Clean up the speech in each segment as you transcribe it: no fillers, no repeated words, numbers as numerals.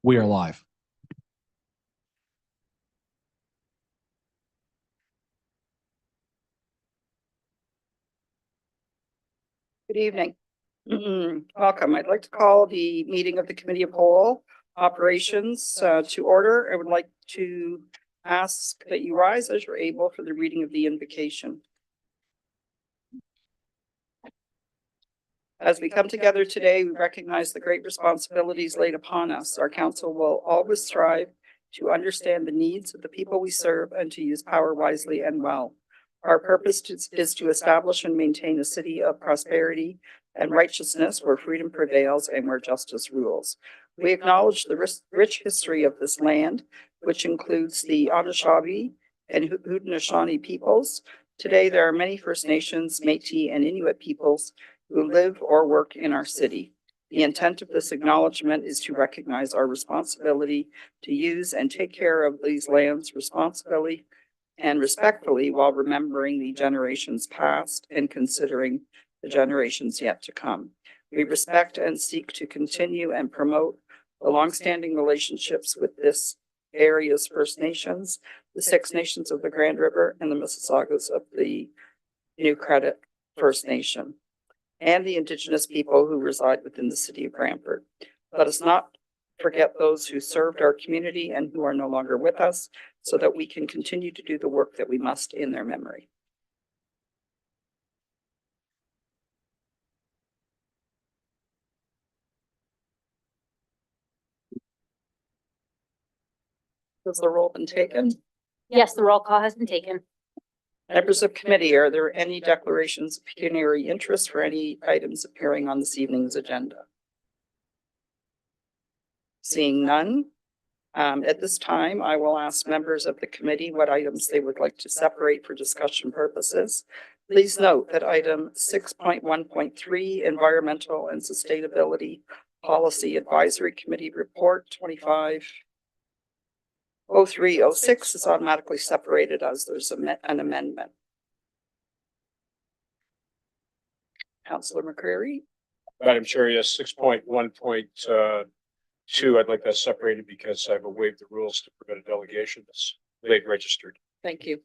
We are live. Good evening. Welcome. I'd like to call the meeting of the Committee of Whole Operations to order. I would like to ask that you rise as you're able for the reading of the invocation. As we come together today, we recognize the great responsibilities laid upon us. Our council will always strive to understand the needs of the people we serve and to use power wisely and well. Our purpose is to establish and maintain a city of prosperity and righteousness where freedom prevails and where justice rules. We acknowledge the rich history of this land, which includes the Anishinaabe and Haudenosaunee peoples. Today, there are many First Nations, Métis, and Inuit peoples who live or work in our city. The intent of this acknowledgement is to recognize our responsibility to use and take care of these lands responsibly and respectfully while remembering the generations past and considering the generations yet to come. We respect and seek to continue and promote the longstanding relationships with this area's First Nations, the Six Nations of the Grand River, and the Mississaugas of the New Credit First Nation, and the Indigenous people who reside within the city of Brantford. Let us not forget those who served our community and who are no longer with us, so that we can continue to do the work that we must in their memory. Has the roll been taken? Yes, the roll call has been taken. Members of committee, are there any declarations of pecuniary interest for any items appearing on this evening's agenda? Seeing none, at this time, I will ask members of the committee what items they would like to separate for discussion purposes. Please note that item 6.1.3, Environmental and Sustainability Policy Advisory Committee Report 250306 is automatically separated as there's an amendment. Councillor McCreary. Madam Chair, yes, 6.1.2, I'd like that separated because I've waived the rules to prevent a delegation that's late registered. Thank you.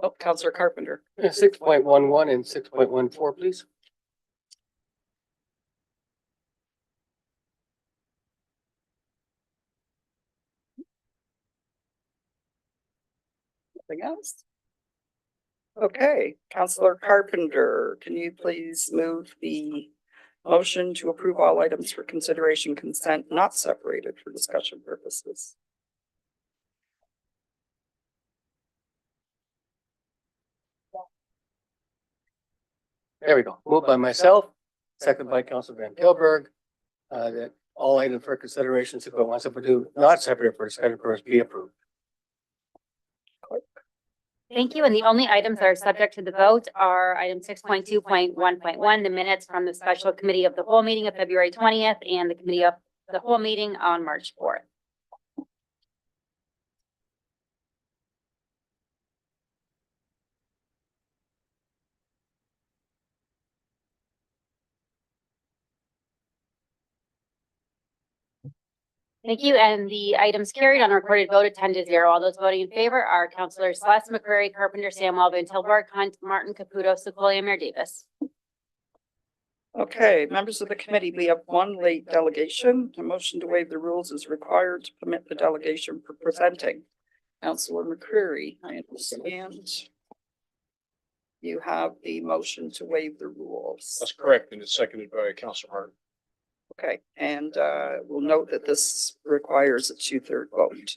Oh, Councillor Carpenter. 6.11 and 6.14, please. Anything else? Okay, Councillor Carpenter, can you please move the motion to approve all items for consideration consent not separated for discussion purposes? There we go. Moved by myself, second by Councilor Van Kilburg, that all items for consideration 6.1, 6.2, not separated for discussion purposes be approved. Thank you. And the only items that are subject to the vote are item 6.2.1.1, the minutes from the special committee of the whole meeting of February 20th and the committee of the whole meeting on March 4th. Thank you. And the items carried on a recorded vote of 10-0. All those voting in favor are Councillors Celeste McCreary, Carpenter, Samuel, Van Tilburg, Hunt, Martin, Caputo, Sequoia, Mayor Davis. Okay, members of the committee, we have one late delegation. A motion to waive the rules is required to permit the delegation for presenting. Councillor McCreary, I understand you have the motion to waive the rules. That's correct, and it's seconded by Councilor Martin. Okay, and we'll note that this requires a 2/3 vote.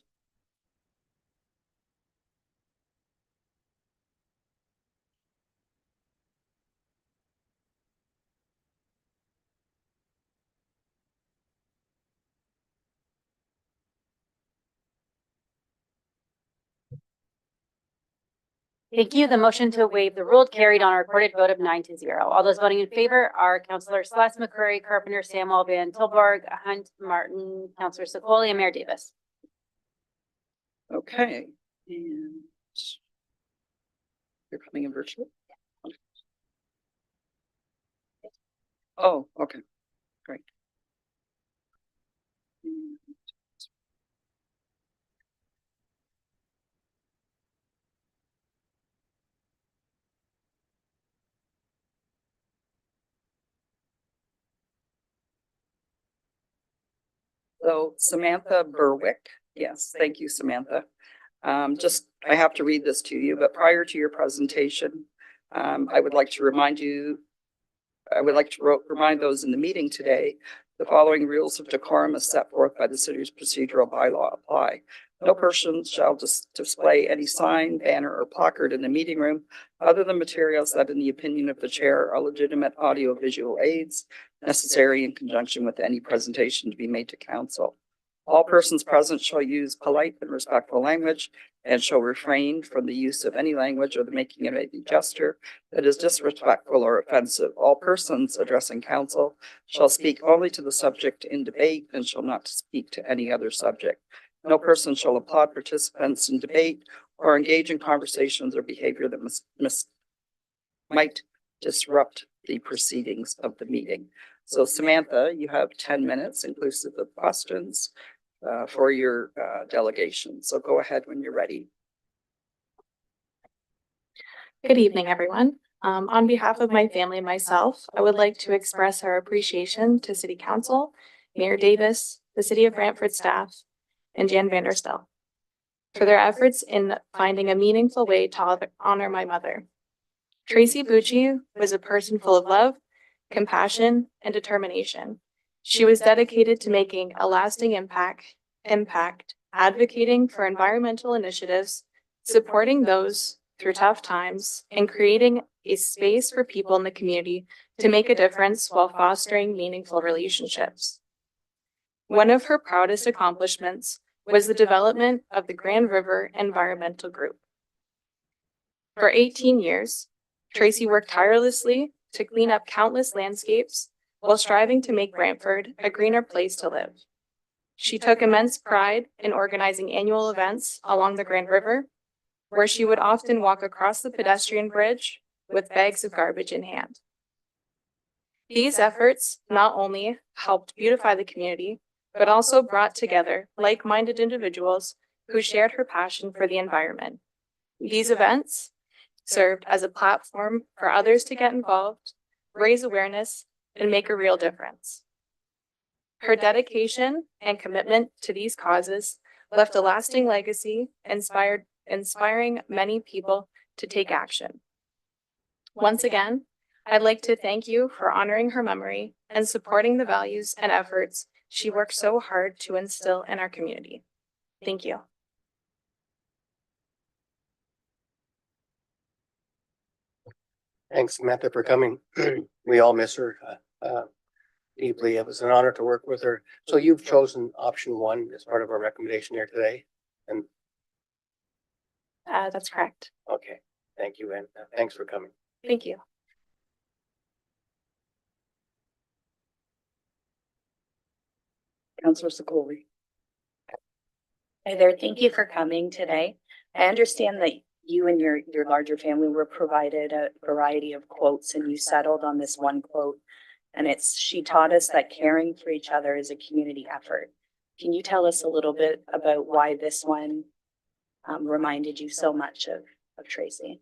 Thank you. The motion to waive the rule carried on a recorded vote of 9-0. All those voting in favor are Councillor Celeste McCreary, Carpenter, Samuel, Van Tilburg, Hunt, Martin, Councillor Sequoia, Mayor Davis. Okay, and you're coming in virtually? Oh, okay, great. So Samantha Berwick, yes, thank you, Samantha. I have to read this to you, but prior to your presentation, I would like to remind those in the meeting today, the following rules of decorum as set forth by the city's procedural bylaw apply. No person shall display any sign, banner, or placard in the meeting room other than materials that, in the opinion of the chair, are legitimate audio-visual aids necessary in conjunction with any presentation to be made to council. All persons present shall use polite and respectful language and shall refrain from the use of any language or the making of any gesture that is disrespectful or offensive. All persons addressing council shall speak only to the subject in debate and shall not speak to any other subject. No person shall applaud participants in debate or engage in conversations or behavior that might disrupt the proceedings of the meeting. So Samantha, you have 10 minutes inclusive of questions for your delegation. So go ahead when you're ready. Good evening, everyone. On behalf of my family and myself, I would like to express our appreciation to City Council, Mayor Davis, the City of Brantford staff, and Jan Vanderstel for their efforts in finding a meaningful way to honor my mother. Tracy Bucci was a person full of love, compassion, and determination. She was dedicated to making a lasting impact, advocating for environmental initiatives, supporting those through tough times, and creating a space for people in the community to make a difference while fostering meaningful relationships. One of her proudest accomplishments was the development of the Grand River Environmental Group. For 18 years, Tracy worked tirelessly to clean up countless landscapes while striving to make Brantford a greener place to live. She took immense pride in organizing annual events along the Grand River, where she would often walk across the pedestrian bridge with bags of garbage in hand. These efforts not only helped beautify the community, but also brought together like-minded individuals who shared her passion for the environment. These events served as a platform for others to get involved, raise awareness, and make a real difference. Her dedication and commitment to these causes left a lasting legacy, inspiring many people to take action. Once again, I'd like to thank you for honoring her memory and supporting the values and efforts she worked so hard to instill in our community. Thank you. Thanks, Samantha, for coming. We all miss her deeply. It was an honor to work with her. So you've chosen option 1 as part of our recommendation here today. And That's correct. okay, thank you, and thanks for coming. Thank you. Councillor Sikoli. Hi there. Thank you for coming today. I understand that you and your larger family were provided a variety of quotes and you settled on this one quote. And she taught us that caring for each other is a community effort. Can you tell us a little bit about why this one reminded you so much of Tracy?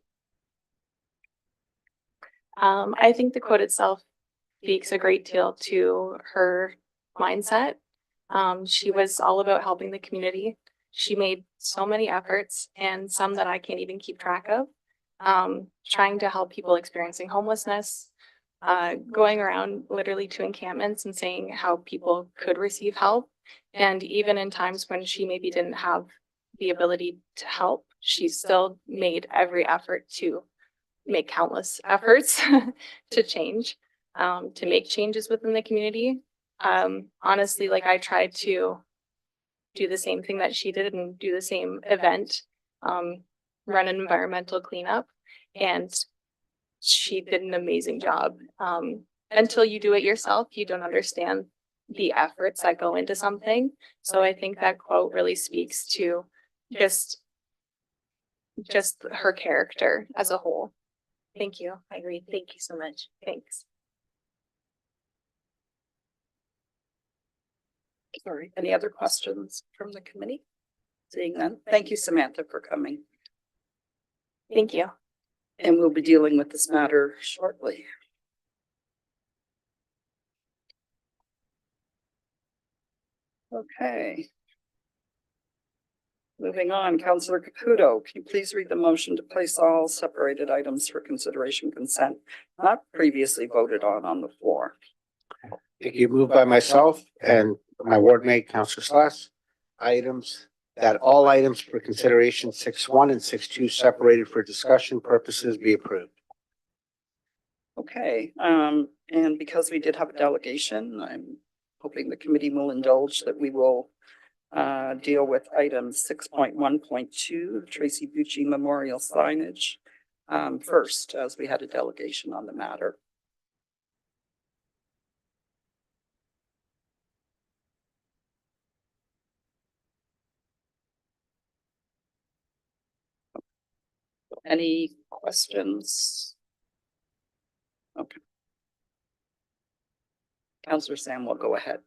I think the quote itself speaks a great deal to her mindset. She was all about helping the community. She made so many efforts, and some that I can't even keep track of, trying to help people experiencing homelessness, going around literally to encampments and saying how people could receive help. And even in times when she maybe didn't have the ability to help, she still made every effort to make countless efforts to change, to make changes within the community. Honestly, like I tried to do the same thing that she did and do the same event, run an environmental cleanup, and she did an amazing job. Until you do it yourself, you don't understand the efforts that go into something. So I think that quote really speaks to just her character as a whole. Thank you. I agree. Thank you so much. Thanks. Sorry, any other questions from the committee? Seeing none, thank you, Samantha, for coming. Thank you. And we'll be dealing with this matter shortly. Okay. Moving on, Councillor Caputo, can you please read the motion to place all separated items for consideration consent, not previously voted on the floor? Thank you. Moved by myself and my ward mate, Councillor Slass. Items that all items for consideration 6.1 and 6.2 separated for discussion purposes be approved. Okay, and because we did have a delegation, I'm hoping the committee will indulge that we will deal with item 6.1.2, Tracy Bucci Memorial Signage, first, as we had a delegation on the matter. Any questions? Okay. Councillor Sam will go ahead.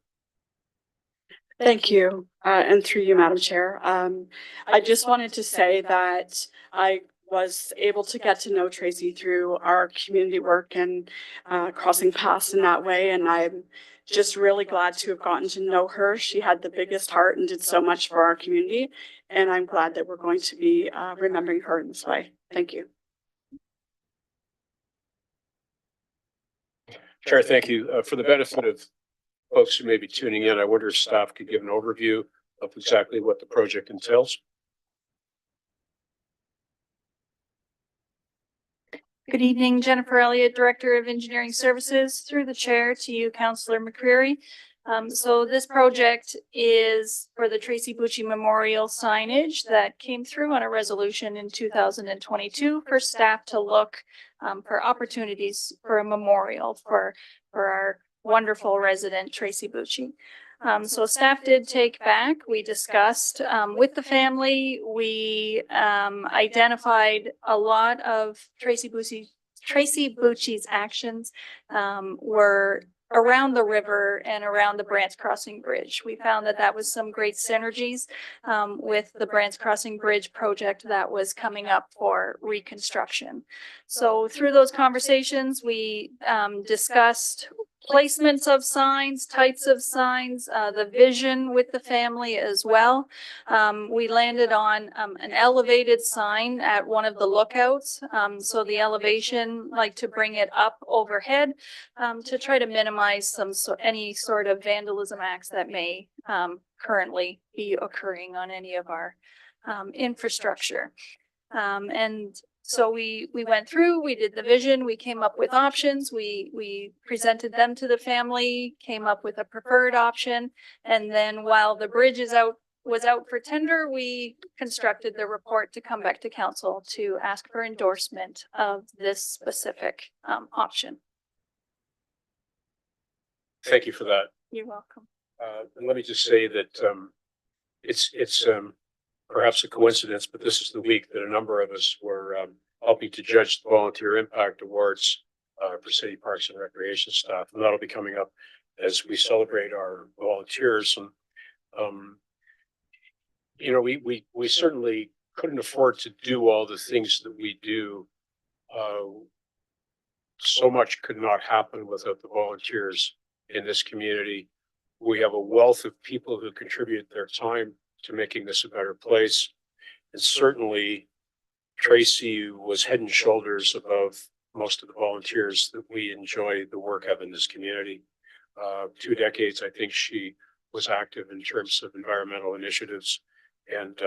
Thank you, and through you, Madam Chair. I just wanted to say that I was able to get to know Tracy through our community work and crossing paths in that way, and I'm just really glad to have gotten to know her. She had the biggest heart and did so much for our community, and I'm glad that we're going to be remembering her in this way. Thank you. Chair, thank you. For the benefit of folks who may be tuning in, I wonder if staff could give an overview of exactly what the project entails. Good evening, Jennifer Elliott, Director of Engineering Services, through the chair to you, Councillor McCreary. So this project is for the Tracy Bucci Memorial signage that came through on a resolution in 2022 for staff to look for opportunities for a memorial for our wonderful resident Tracy Bucci. So staff did take back, we discussed with the family, we identified a lot of Tracy Bucci's actions were around the river and around the Brants Crossing Bridge. We found that that was some great synergies with the Brants Crossing Bridge project that was coming up for reconstruction. So through those conversations, we discussed placements of signs, types of signs, the vision with the family as well. We landed on an elevated sign at one of the lookouts. So the elevation, like to bring it up overhead to try to minimize any sort of vandalism acts that may currently be occurring on any of our infrastructure. And so we went through, we did the vision, we came up with options, we presented them to the family, came up with a preferred option. And then while the bridge was out for tender, we constructed the report to come back to council to ask for endorsement of this specific option. Thank you for that. You're welcome. And let me just say that it's perhaps a coincidence, but this is the week that a number of us were helping to judge the volunteer impact awards for city parks and recreation staff, and that'll be coming up as we celebrate our volunteers. And you know, we certainly couldn't afford to do all the things that we do. So much could not happen without the volunteers in this community. We have a wealth of people who contribute their time to making this a better place. And certainly Tracy was head and shoulders above most of the volunteers that we enjoy the work of in this community. 2 decades, I think she was active in terms of environmental initiatives. And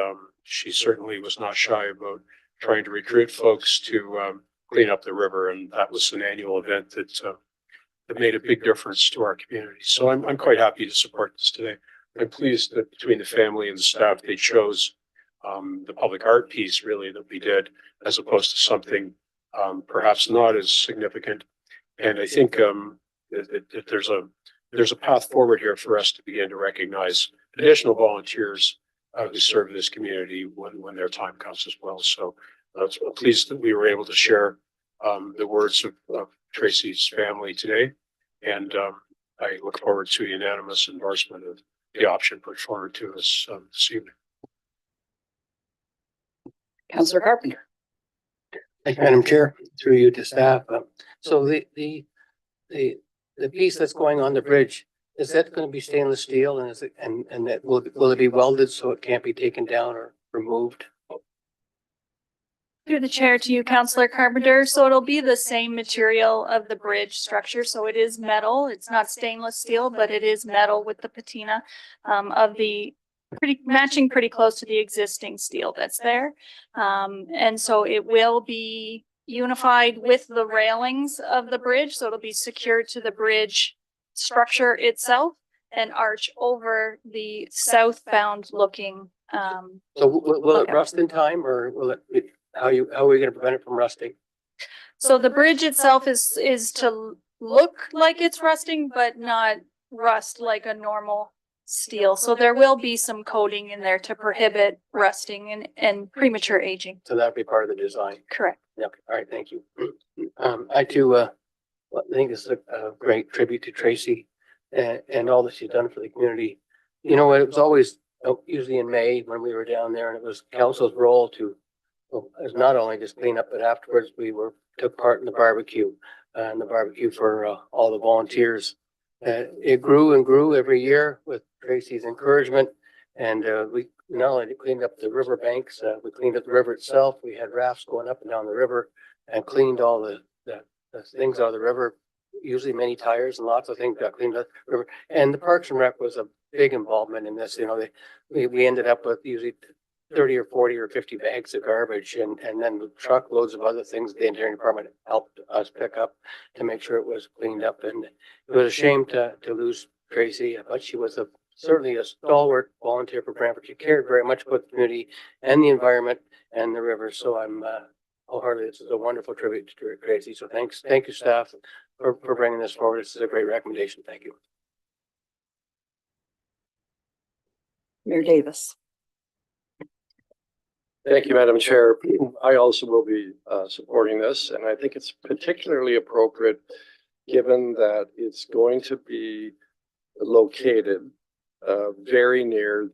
she certainly was not shy about trying to recruit folks to clean up the river. And that was an annual event that made a big difference to our community. So I'm quite happy to support this today. I'm pleased that between the family and the staff, they chose the public art piece really that we did, as opposed to something perhaps not as significant. And I think that there's a path forward here for us to begin to recognize additional volunteers who serve this community when their time comes as well. So I'm pleased that we were able to share the words of Tracy's family today. And I look forward to unanimous endorsement of the option put forward to us this evening. Councillor Carpenter. Thank you, Madam Chair, through you to staff. So the piece that's going on the bridge Is that going to be stainless steel and is it, and that will it be welded so it can't be taken down or removed? Through the chair to you, Counselor Carpenter. So it'll be the same material of the bridge structure. So it is metal. It's not stainless steel, but it is metal with the patina of the matching pretty close to the existing steel that's there. And so it will be unified with the railings of the bridge. So it'll be secured to the bridge structure itself and arch over the southbound looking. So will it Okay. rust in time or will it, how are we going to prevent it from rusting? So the bridge itself is to look like it's rusting, but not rust like a normal steel. So there will be some coating in there to prohibit rusting and premature aging. So that'll be part of the design. Correct. Okay, all right, thank you. I too, think this is a great tribute to Tracy and all that she's done for the community. You know, it was always usually in May when we were down there and it was council's role to, is not only just clean up, but afterwards took part in the barbecue for all the volunteers. It grew and grew every year with Tracy's encouragement. And we not only cleaned up the river banks, we cleaned up the river itself. We had rafts going up and down the river and cleaned all the things out of the river. Usually many tires and lots of things got cleaned up the river. And the Parks and Rec was a big involvement in this. You know, we ended up with usually 30 or 40 or 50 bags of garbage and then truckloads of other things the engineering department helped us pick up to make sure it was cleaned up. And it was a shame to lose Tracy, but she was certainly a stalwart volunteer for Brantford. She cared very much about the community and the environment and the river. So I'm wholeheartedly, this is a wonderful tribute to Tracy. So thank you staff for bringing this forward. This is a great recommendation. Thank you. Mayor Davis. Thank you, Madam Chair. I also will be supporting this, and I think it's particularly appropriate given that it's going to be located very near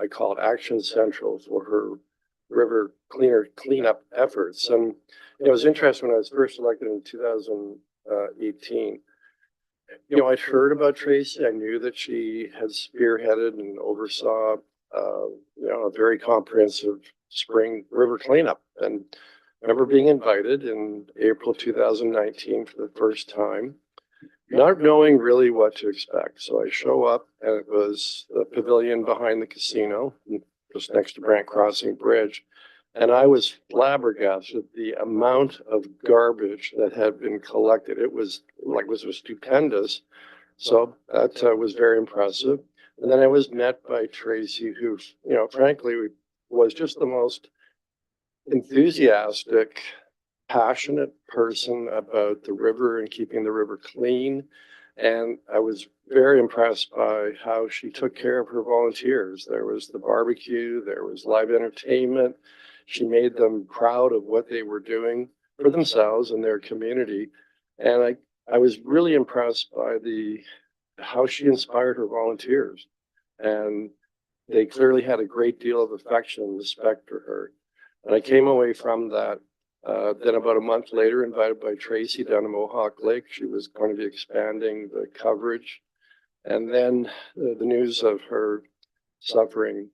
I call it Action Central for her river cleanup efforts. And it was interesting when I was first elected in 2018. You know, I'd heard about Tracy. I knew that she had spearheaded and oversaw, a very comprehensive spring river cleanup. And I remember being invited in April 2019 for the first time, not knowing really what to expect. So I show up and it was the pavilion behind the casino, just next to Brant Crossing Bridge. And I was flabbergasted the amount of garbage that had been collected. It was stupendous. So that was very impressive. And then I was met by Tracy, who, frankly, was just the most enthusiastic, passionate person about the river and keeping the river clean. And I was very impressed by how she took care of her volunteers. There was the barbecue, there was live entertainment. She made them proud of what they were doing for themselves and their community. And I was really impressed by how she inspired her volunteers. And they clearly had a great deal of affection and respect for her. And I came away from that. Then about a month later, invited by Tracy down to Mohawk Lake. She was going to be expanding the coverage. And then the news of her suffering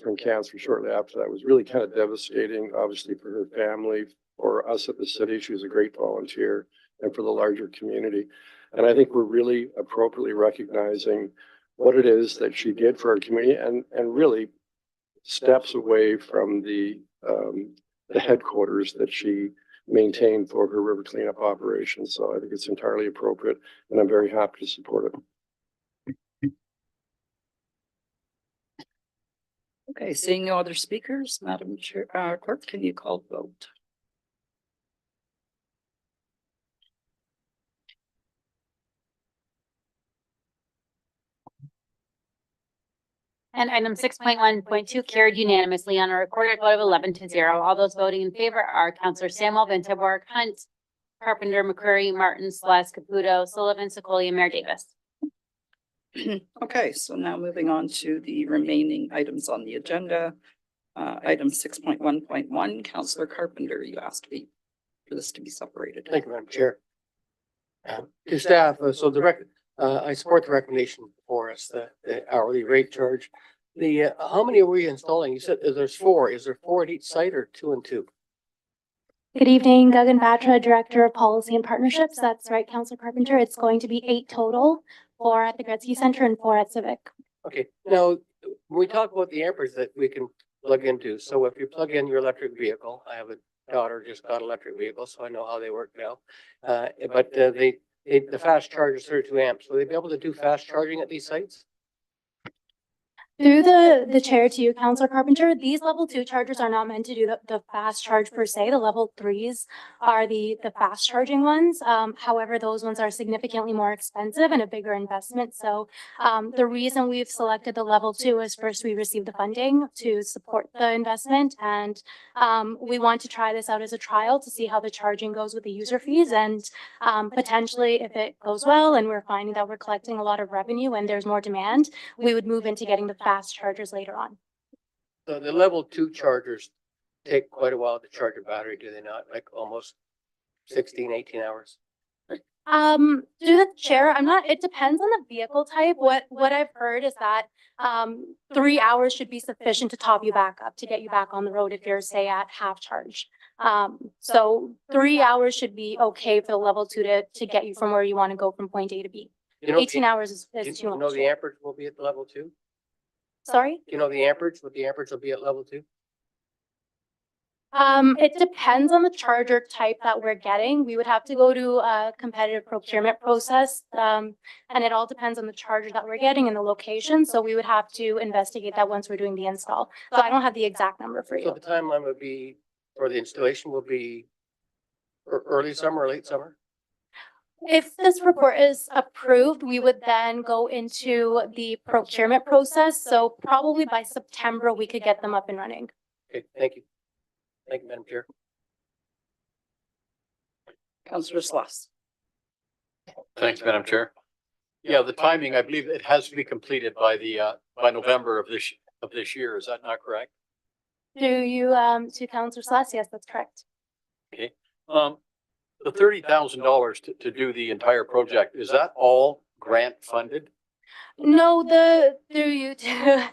from cancer shortly after that was really kind of devastating, obviously for her family, for us at the city. She was a great volunteer, and for the larger community. And I think we're really appropriately recognizing what it is that she did for our community and really steps away from the headquarters that she maintained for her river cleanup operations. So I think it's entirely appropriate and I'm very happy to support it. Okay, seeing no other speakers, Madam Chair, Clerk, can you call the vote? And item 6.1.2 carried unanimously on a recorded vote of 11-0. All those voting in favor are Councillor Samuel, Van Tilburg, Hunt, Carpenter, McCreary, Martin, Slash, Caputo, Sullivan, Secolia, Mayor Davis. Okay, so now moving on to the remaining items on the agenda. Item 6.1.1, Councillor Carpenter, you asked for this to be separated. Thank you, Madam Chair. To staff, so I support the recommendation for us, the hourly rate charge. How many are we installing? You said there's 4. Is there 4 at each site or 2 and 2? Good evening, Gagan Batra, Director of Policy and Partnerships. That's right, Councilor Carpenter. It's going to be 8 total, 4 at the Gretzky Center and 4 at Civic. Okay, now, when we talk about the amperage that we can plug into, so if you plug in your electric vehicle, I have a daughter just got electric vehicle, so I know how they work now. But the fast charge is 32 amps. Will they be able to do fast charging at these sites? Through the chair to you, Councilor Carpenter, these level 2 chargers are not meant to do the fast charge per se. The level 3s are the fast charging ones. However, those ones are significantly more expensive and a bigger investment. So the reason we've selected the level 2 is first we received the funding to support the investment, and we want to try this out as a trial to see how the charging goes with the user fees, and potentially if it goes well and we're finding that we're collecting a lot of revenue and there's more demand, we would move into getting the fast chargers later on. So the level 2 chargers take quite a while to charge a battery, do they not? Like almost 16, 18 hours? Through the chair, it depends on the vehicle type. What I've heard is that 3 hours should be sufficient to top you back up, to get you back on the road if you're, say, at half charge. So 3 hours should be okay for the level 2 to get you from where you want to go from point A to B. You know, 18 hours is you too know much. the amperage will be at level 2? Sorry? You know the amperage, what the amperage will be at level 2? It depends on the charger type that we're getting. We would have to go to a competitive procurement process. And it all depends on the charger that we're getting and the location. So we would have to investigate that once we're doing the install. So I don't have the exact number for So you. the timeline would be, for the installation will be early summer or late summer? If this report is approved, we would then go into the procurement process. So probably by September, we could get them up and running. Okay, thank you. Thank you, Madam Chair. Councillor Sloss. Thanks, Madam Chair. Yeah, the timing, I believe it has to be completed by by November of this year. Is that not correct? Through you, to Councillor Slass, yes, that's correct. Okay. The $30,000 to do the entire project, is that all grant funded? No, through you to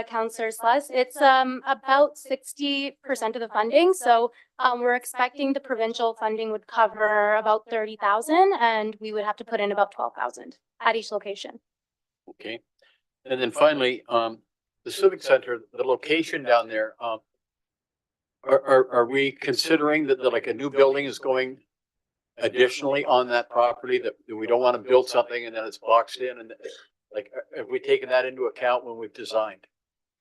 Councillor Sluss, it's about 60% of the funding. So we're expecting the provincial funding would cover about 30,000, and we would have to put in about 12,000 at each location. Okay. And then finally, the Civic Center, the location down there, are we considering that like a new building is going additionally on that property, that we don't want to build something and then it's boxed in, and like, have we taken that into account when we've designed?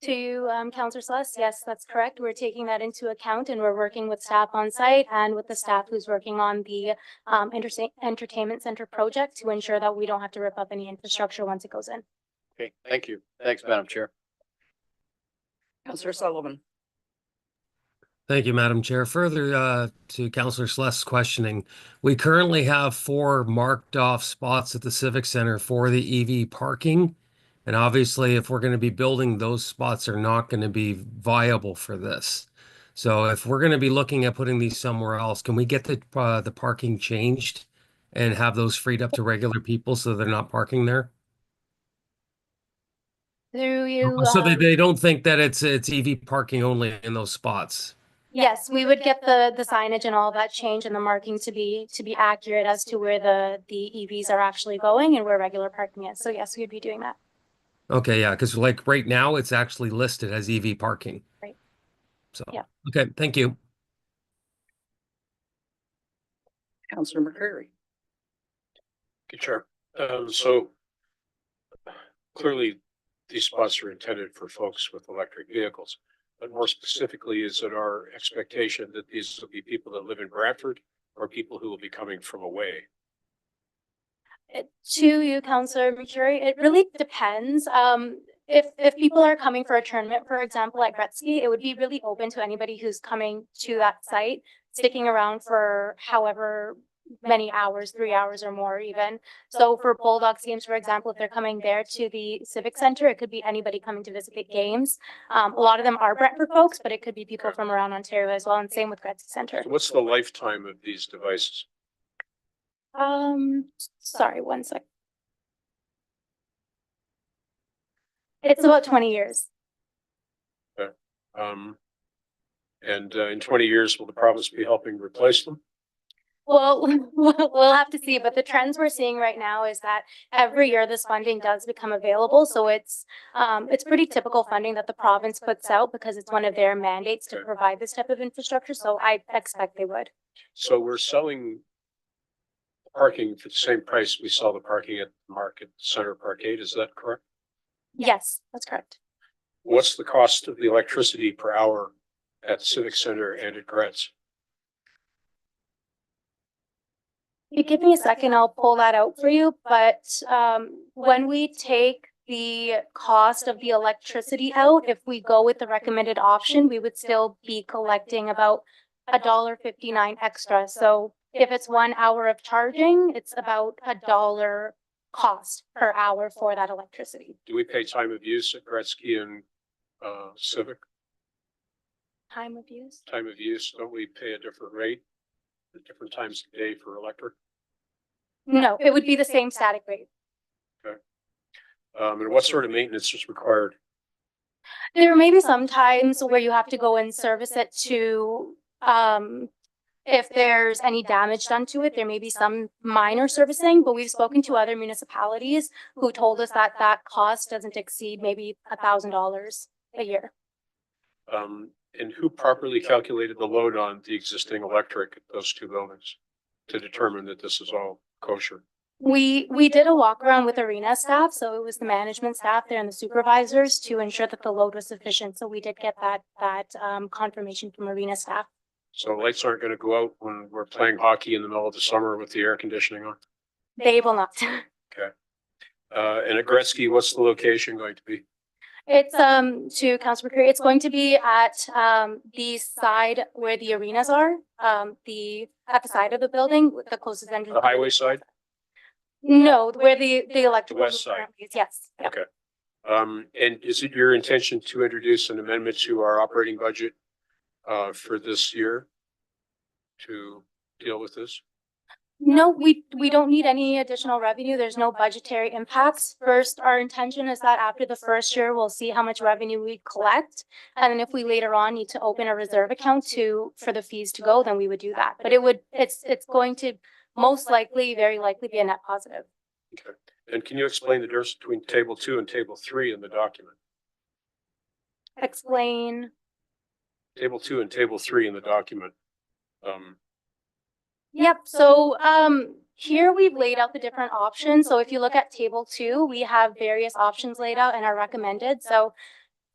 To Councillor Sluss, yes, that's correct. We're taking that into account, and we're working with staff on site and with the staff who's working on the entertainment center project to ensure that we don't have to rip up any infrastructure once it goes in. Okay, thank you. Thanks, Madam Chair. Councillor Sullivan. Thank you, Madam Chair. Further to Councillor Sluss's questioning, we currently have 4 marked off spots at the Civic Center for the EV parking. And obviously, if we're going to be building, those spots are not going to be viable for this. So if we're going to be looking at putting these somewhere else, can we get the parking changed and have those freed up to regular people so they're not parking there? Through you. So they don't think that it's EV parking only in those spots. Yes, we would get the signage and all that change and the marking to be accurate as to where the EVs are actually going and where regular parking is. So yes, we'd be doing that. Okay, yeah, because like right now it's actually listed as EV parking. Right. So, yeah. Okay, thank you. Councillor McCreary. Good, Chair. So clearly these spots are intended for folks with electric vehicles. But more specifically, is it our expectation that these will be people that live in Brantford or people who will be coming from away? To you, Councillor McCreary, it really depends. If people are coming for a tournament, for example, at Gretzky, it would be really open to anybody who's coming to that site, sticking around for however many hours, 3 hours or more even. So for Bulldogs games, for example, if they're coming there to the Civic Center, it could be anybody coming to visit the games. A lot of them are Brantford folks, but it could be people from around Ontario as well, and same with Gretzky Center. So what's the lifetime of these devices? Sorry, one sec. It's about 20 years. And in 20 years, will the province be helping replace them? Well, we'll have to see, but the trends we're seeing right now is that every year this funding does become available. So it's pretty typical funding that the province puts out because it's one of their mandates to Okay. provide this type of infrastructure. So I expect they would. So we're selling parking for the same price we sell the parking at Market Center Parkade, is that correct? Yes, that's correct. What's the cost of the electricity per hour at Civic Center and at Gretz? You give me a second, I'll pull that out for you. But when we take the cost of the electricity out, if we go with the recommended option, we would still be collecting about $1.59 extra. So if it's 1 hour of charging, it's about $1 cost per hour for that electricity. Do we pay time of use at Gretzky and Civic? Time of use? Time of use, don't we pay a different rate at different times of day for electric? No, it would be the same static rate. And what sort of maintenance is required? There may be some times where you have to go and service it to, if there's any damage done to it, there may be some minor servicing, but we've spoken to other municipalities who told us that that cost doesn't exceed maybe $1,000 a year. And who properly calculated the load on the existing electric at those two buildings to determine that this is all kosher? We did a walk around with arena staff, so it was the management staff there and the supervisors to ensure that the load was sufficient. So we did get that confirmation from arena staff. So lights aren't going to go out when we're playing hockey in the middle of the summer with the air conditioning on? They will not. Okay. And at Gretzky, what's the location going to be? It's to Councilor McCreary, it's going to be at the side where the arenas are, at the side of the building with the closest entrance. The highway side? No, where the electrical. West side. currently is, yes. Yep. Okay. And is it your intention to introduce an amendment to our operating budget for this year to deal with this? No, we don't need any additional revenue. There's no budgetary impacts. First, our intention is that after the first year, we'll see how much revenue we collect. And then if we later on need to open a reserve account for the fees to go, then we would do that. But it's going to most likely, very likely be a net positive. Okay. And can you explain the difference between table 2 and table 3 in the document? Explain. Table 2 and table 3 in the document. Yep, so here we've laid out the different options. So if you look at table 2, we have various options laid out and are recommended. So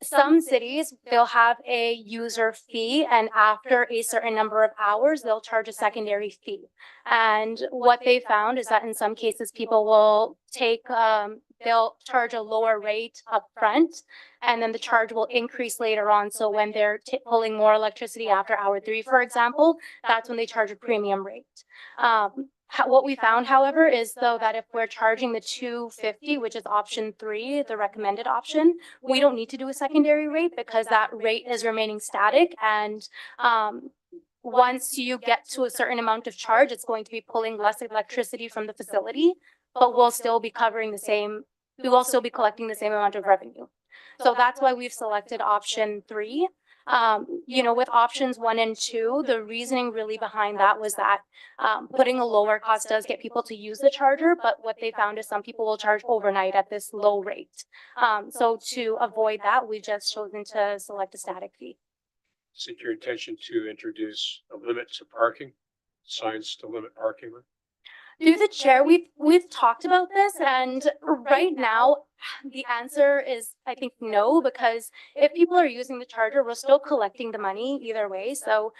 some cities, they'll have a user fee, and after a certain number of hours, they'll charge a secondary fee. And what they found is that in some cases, people will they'll charge a lower rate up front, and then the charge will increase later on. So when they're pulling more electricity after hour 3, for example, that's when they charge a premium rate. What we found, however, is though that if we're charging the $2.50, which is option 3, the recommended option, we don't need to do a secondary rate because that rate is remaining static. And once you get to a certain amount of charge, it's going to be pulling less electricity from the facility, but we'll still be collecting the same amount of revenue. So that's why we've selected option 3. With options 1 and 2, the reasoning really behind that was that putting a lower cost does get people to use the charger, but what they found is some people will charge overnight at this low rate. So to avoid that, we've just chosen to select a static fee. Is it your intention to introduce a limit to parking, signs to limit parking? Through the chair, we've talked about this, and right now the answer is, I think, no, because if people are using the charger, we're still collecting the money either way. So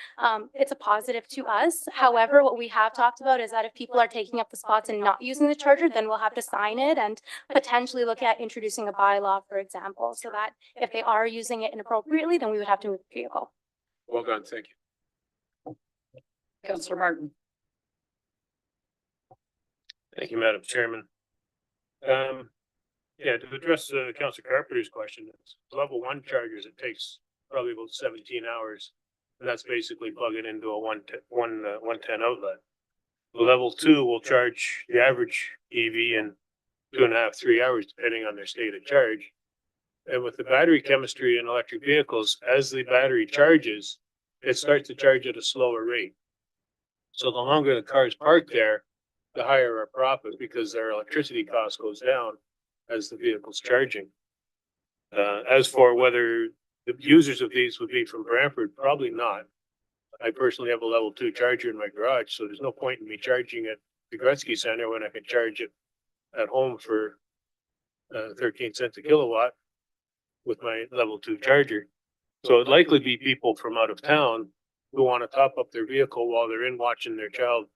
it's a positive to us. However, what we have talked about is that if people are taking up the spots and not using the charger, then we'll have to sign it and potentially look at introducing a bylaw, for example, so that if they are using it inappropriately, then we would have to move the vehicle. Well done, thank you. Councillor Martin. Thank you, Madam Chairman. To address Councilor Carpenter's question, it's level 1 chargers, it takes probably about 17 hours. And that's basically plugging into a 110 outlet. The level 2 will charge the average EV in 2.5 to 3 hours, depending on their state of charge. And with the battery chemistry in electric vehicles, as the battery charges, it starts to charge at a slower rate. So the longer the car's parked there, the higher our profit because their electricity cost goes down as the vehicle's charging. As for whether the users of these would be from Brantford, probably not. I personally have a level 2 charger in my garage, so there's no point in me charging at the Gretzky Center when I can charge it at home for 13 cents a kilowatt with my level 2 charger. So it'd likely be people from out of town who want to top up their vehicle while they're in watching their child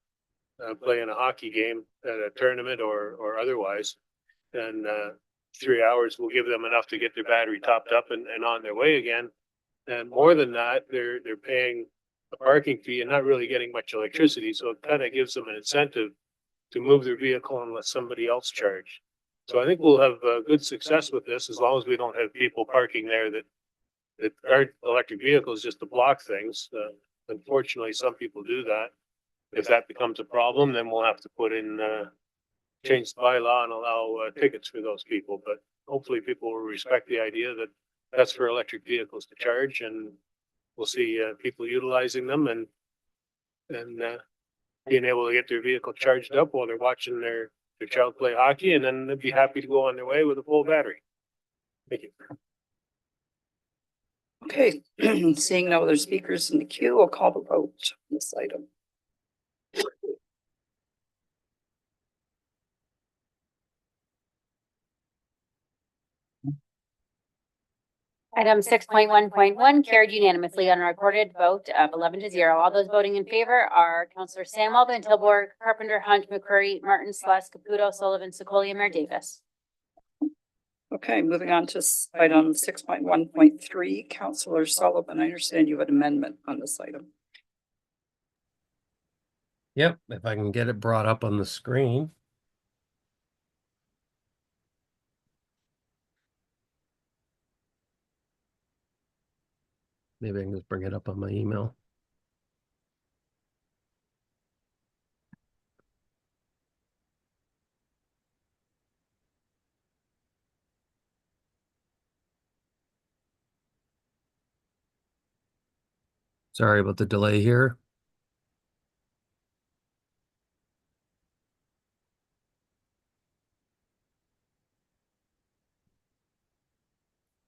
play in a hockey game at a tournament or otherwise. And 3 hours will give them enough to get their battery topped up and on their way again. And more than that, they're paying a parking fee and not really getting much electricity. So it kind of gives them an incentive to move their vehicle and let somebody else charge. So I think we'll have good success with this as long as we don't have people parking there that aren't electric vehicles just to block things. Unfortunately, some people do that. If that becomes a problem, then we'll have to put in, change the bylaw and allow tickets for those people. But hopefully people will respect the idea that that's for electric vehicles to charge, and we'll see people utilizing them and being able to get their vehicle charged up while they're watching their child play hockey, and then they'd be happy to go on their way with a full battery. Thank you. Okay, seeing no other speakers in the queue, I'll call the vote on this item. Item 6.1.1 carried unanimously on a recorded vote of 11-0. All those voting in favor are Councillor Samwell, Van Tilburg, Carpenter, Hunt, McCurry, Martin, Sluss, Caputo, Sullivan, Secolia, Mayor Davis. Okay, moving on to item 6.1.3, Councillor Sullivan, I understand you have an amendment on this item. Yep, if I can get it brought up on the screen. Maybe I can just bring it up on my email. Sorry about the delay here.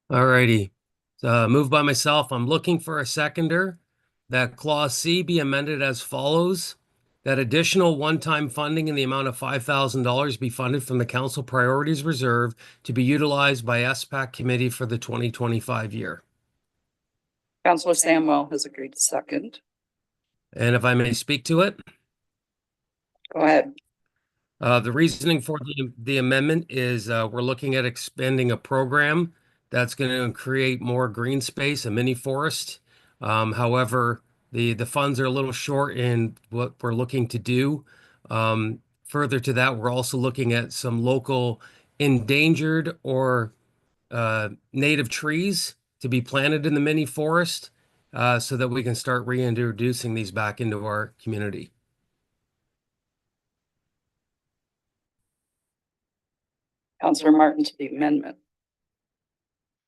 Alrighty, moved by myself. I'm looking for a seconder. That clause C be amended as follows. That additional one-time funding in the amount of $5,000 be funded from the Council Priorities Reserve to be utilized by SPAC Committee for the 2025 year. Councillor Samwell has agreed to second. And if I may speak to it. Go ahead. The reasoning for the amendment is we're looking at expanding a program that's going to create more green space, a mini forest. However, the funds are a little short in what we're looking to do. Further to that, we're also looking at some local endangered or native trees to be planted in the mini forest so that we can start reintroducing these back into our community. Councillor Martin to the amendment.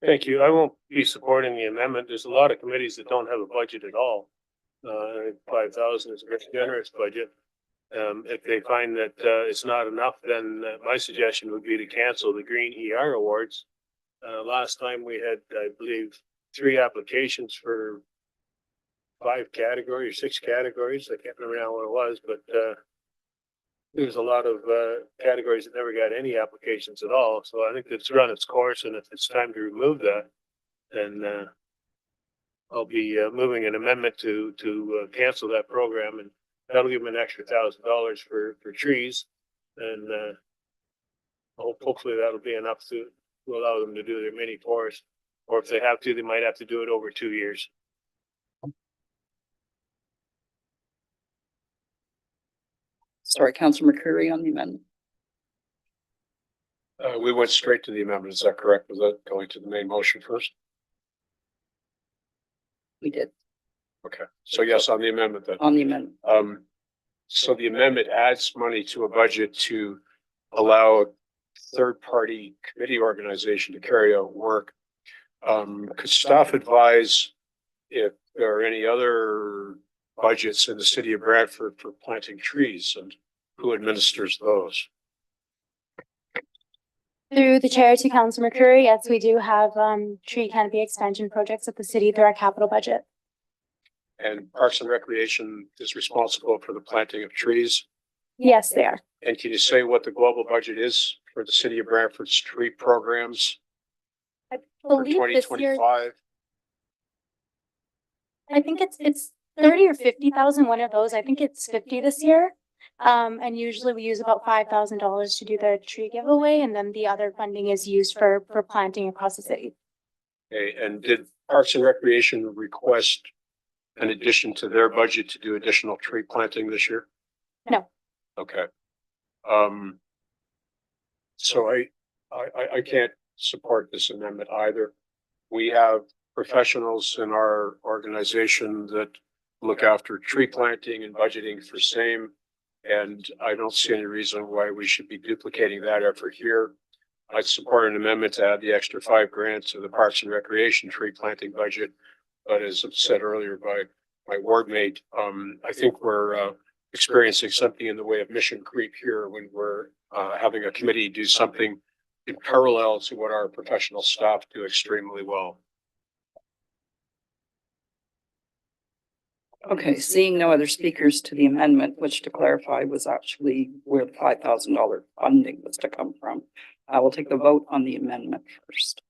Thank you. I won't be supporting the amendment. There's a lot of committees that don't have a budget at all. 5,000 is a very generous budget. If they find that it's not enough, then my suggestion would be to cancel the Green ER Awards. Last time we had, I believe, 3 applications for 5 categories, 6 categories. I can't remember now what it was, but there's a lot of categories that never got any applications at all. So I think it's run its course, and if it's time to remove that, then I'll be moving an amendment to cancel that program, and that'll give them an extra $1,000 for trees, and hopefully that'll be enough to allow them to do their mini forest. Or if they have to, they might have to do it over 2 years. Sorry, Councillor McCurry on the amendment. We went straight to the amendment. Is that correct? Was that going to the main motion first? We did Okay, so yes, on the amendment then. on the amendment. So the amendment adds money to a budget to allow a third-party committee organization to carry out work Could staff advise if there are any other budgets in the city of Brantford for planting trees and who administers those? Through the chair to Councilor McCreary, yes, we do have tree canopy expansion projects at the city through our capital budget. And Parks and Recreation is responsible for the planting of trees. Yes, they are. And can you say what the global budget is for the city of Brantford's tree programs I for believe twenty this year, twenty-five? I think it's 30 or 50,000, one of those. I think it's 50 this year. And usually we use about $5,000 to do the tree giveaway, and then the other funding is used for planting across the city. Okay, and did Parks and Recreation request an addition to their budget to do additional tree planting this year? No. Okay. So I can't support this amendment either. We have professionals in our organization that look after tree planting and budgeting for same. And I don't see any reason why we should be duplicating that effort here. I'd support an amendment to add the extra $5,000 to the Parks and Recreation tree planting budget. But as said earlier by my ward mate, I think we're experiencing something in the way of mission creep here when we're having a committee do something in parallel to what our professional staff do extremely well. Okay, seeing no other speakers to the amendment, which to clarify was actually where the $5,000 funding was to come from. I will take the vote on the amendment first.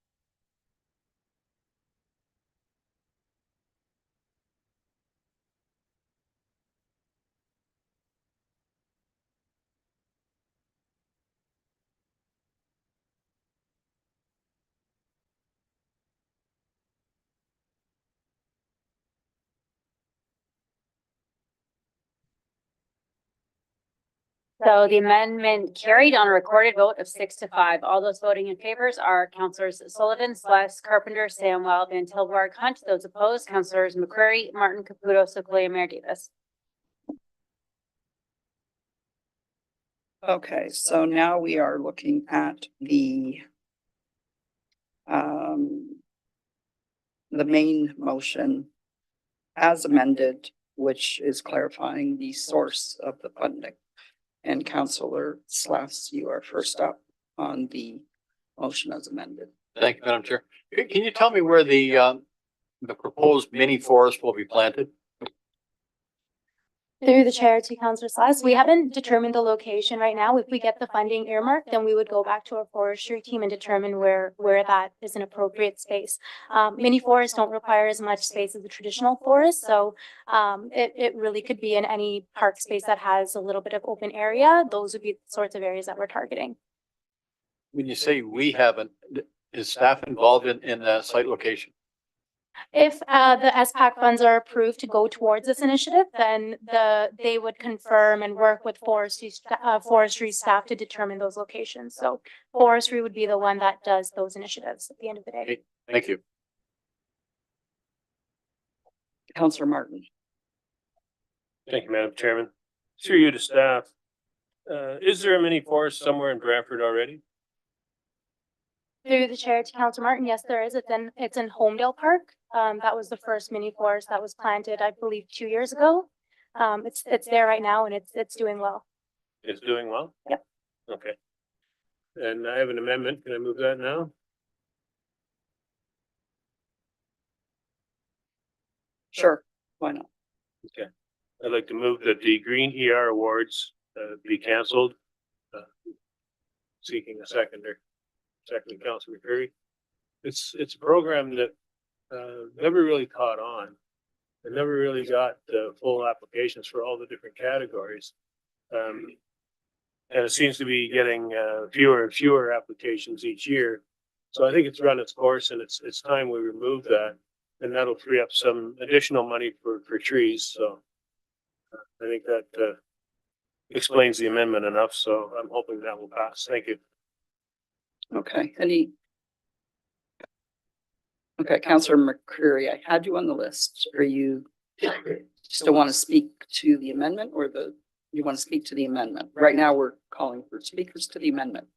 So the amendment carried on a recorded vote of 6-5. All those voting in favor are Councilors Sullivan, Sluss, Carpenter, Samwell, Van Tilburg, Hunt. Those opposed, Councilors McCreary, Martin, Caputo, Sequoia, Mayor Davis. Okay, so now we are looking at the main motion as amended, which is clarifying the source of the funding. And Councillor Sluss, you are first up on the motion as amended. Thank you, Madam Chair. Can you tell me where the proposed mini forest will be planted? Through the chair to Councilor Sluss, we haven't determined the location right now. If we get the funding earmarked, then we would go back to our forestry team and determine where that is an appropriate space. Mini forests don't require as much space as the traditional forest, so it really could be in any park space that has a little bit of open area. Those would be the sorts of areas that we're targeting. When you say we haven't, is staff involved in the site location? If the SPAC funds are approved to go towards this initiative, then they would confirm and work with forestry staff to determine those locations. So forestry would be the one that does those initiatives at the end of the day. Okay, thank you. Councillor Martin. Thank you, Madam Chairman. Through you to staff. Is there a mini forest somewhere in Brantford already? Through the chair to Councilor Martin, yes, there is. It's in Homedale Park. That was the first mini forest that was planted, I believe, 2 years ago. It's there right now and it's doing well. It's doing well? Yep. Okay. And I have an amendment. Can I move that now? Sure, why not? Okay. I'd like to move that the Green ER Awards be canceled. Seeking a seconder. Second, Councilor McCreary. It's a program that never really caught on. It never really got full applications for all the different categories. And it seems to be getting fewer and fewer applications each year. So I think it's run its course and it's time we remove that. And that'll free up some additional money for trees. So I think that explains the amendment enough. So I'm hoping that will pass. Thank you. Okay, okay, Councillor McCreary, I had you on the list. Are you still want to speak to the amendment or you want to speak to the amendment? Right now, we're calling for speakers to the amendment.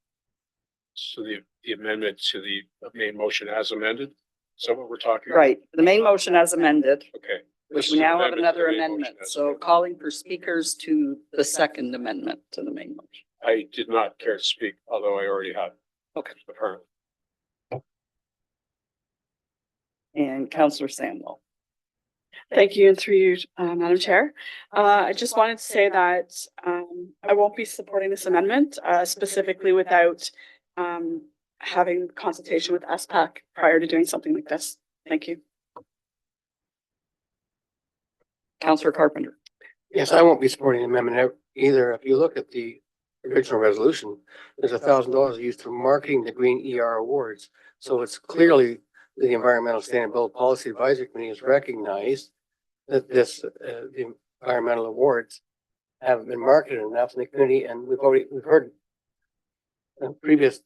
So the amendment to the main motion as amended? So what we're talking. Right, the main motion as amended, Okay. which This we is now have amendment to another the main motion amendment. as So amended. calling for speakers to the second amendment to the main motion. I did not care to speak, although I already had. Okay. Apparently. And Counselor Samuel. Thank you, and through you, Madam Chair. I just wanted to say that I won't be supporting this amendment specifically without having consultation with SPAC prior to doing something like this. Thank you. Counselor Carpenter. Yes, I won't be supporting the amendment either. If you look at the original resolution, there's $1,000 used for marketing the Green ER Awards. So it's clearly the Environmental Sustainability Policy Advisory Committee has recognized that the environmental awards have been marketed enough in the community, and we've heard previous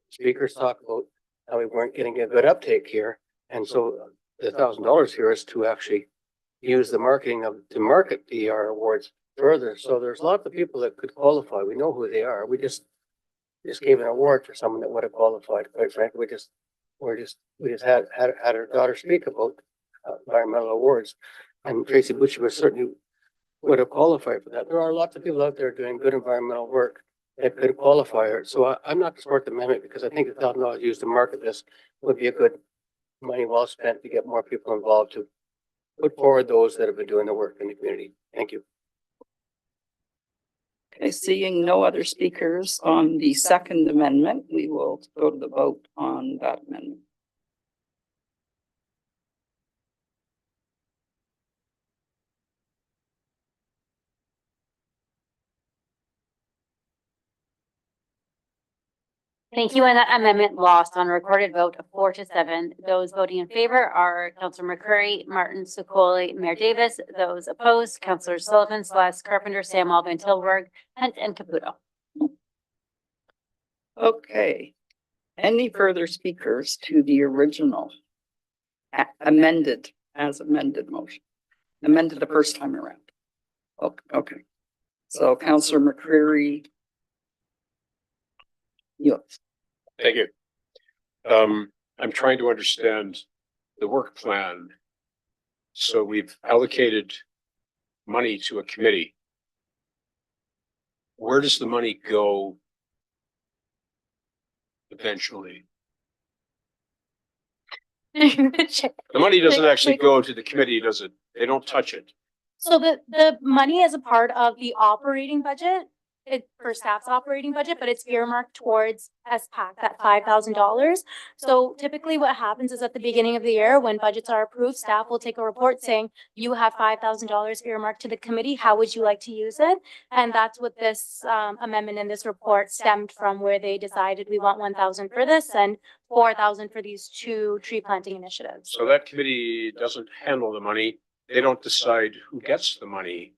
speakers talk about how we weren't getting a good uptake here. And so the $1,000 here is to actually use the marketing to market the ER awards further. So there's lots of people that could qualify. We know who they are. We just gave an award for someone that would have qualified. Quite frankly, we just had our daughter speak about environmental awards, and Tracy Bucci was certainly would have qualified for that. There are lots of people out there doing good environmental work that could qualify her. So I'm not to support the amendment because I think $1,000 used to market this would be a good money well spent to get more people involved to put forward those that have been doing the work in the community. Thank you. Okay, seeing no other speakers on the second amendment, we will go to the vote on that amendment. Thank you, and that amendment lost on a recorded vote of 4-7. Those voting in favor are Councillor McCurry, Martin, Sokoli, Mayor Davis. Those opposed, Councillor Sullivan, Celeste, Carpenter, Samwell, Van Tilburg, Hunt, and Caputo. Okay, any further speakers to the original amended motion? Amended the first time around. Okay. So Counselor McCreary. Yes. Thank you. I'm trying to understand the work plan. So we've allocated money to a committee. Where does the money go eventually? The money doesn't actually go to the committee, does it? They don't touch it. So the money is a part of the operating budget, for staff's operating budget, but it's earmarked towards SPAC, that $5,000. So typically what happens is at the beginning of the year, when budgets are approved, staff will take a report saying, you have $5,000 earmarked to the committee. How would you like to use it? And that's what this amendment in this report stemmed from, where they decided we want 1,000 for this and 4,000 for these 2 tree planting initiatives. So that committee doesn't handle the money. They don't decide who gets the money.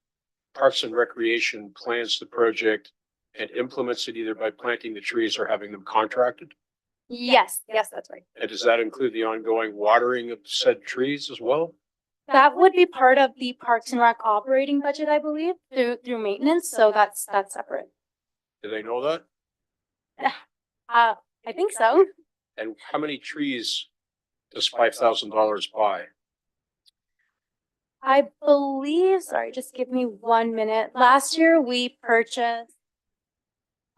Parks and Recreation plans the project and implements it either by planting the trees or having them contracted. Yes, that's right. And does that include the ongoing watering of said trees as well? That would be part of the Parks and Rec operating budget, I believe, through maintenance. So that's separate. Do they know that? I think so. And how many trees does $5,000 buy? I believe, sorry, just give me 1 minute. Last year we purchased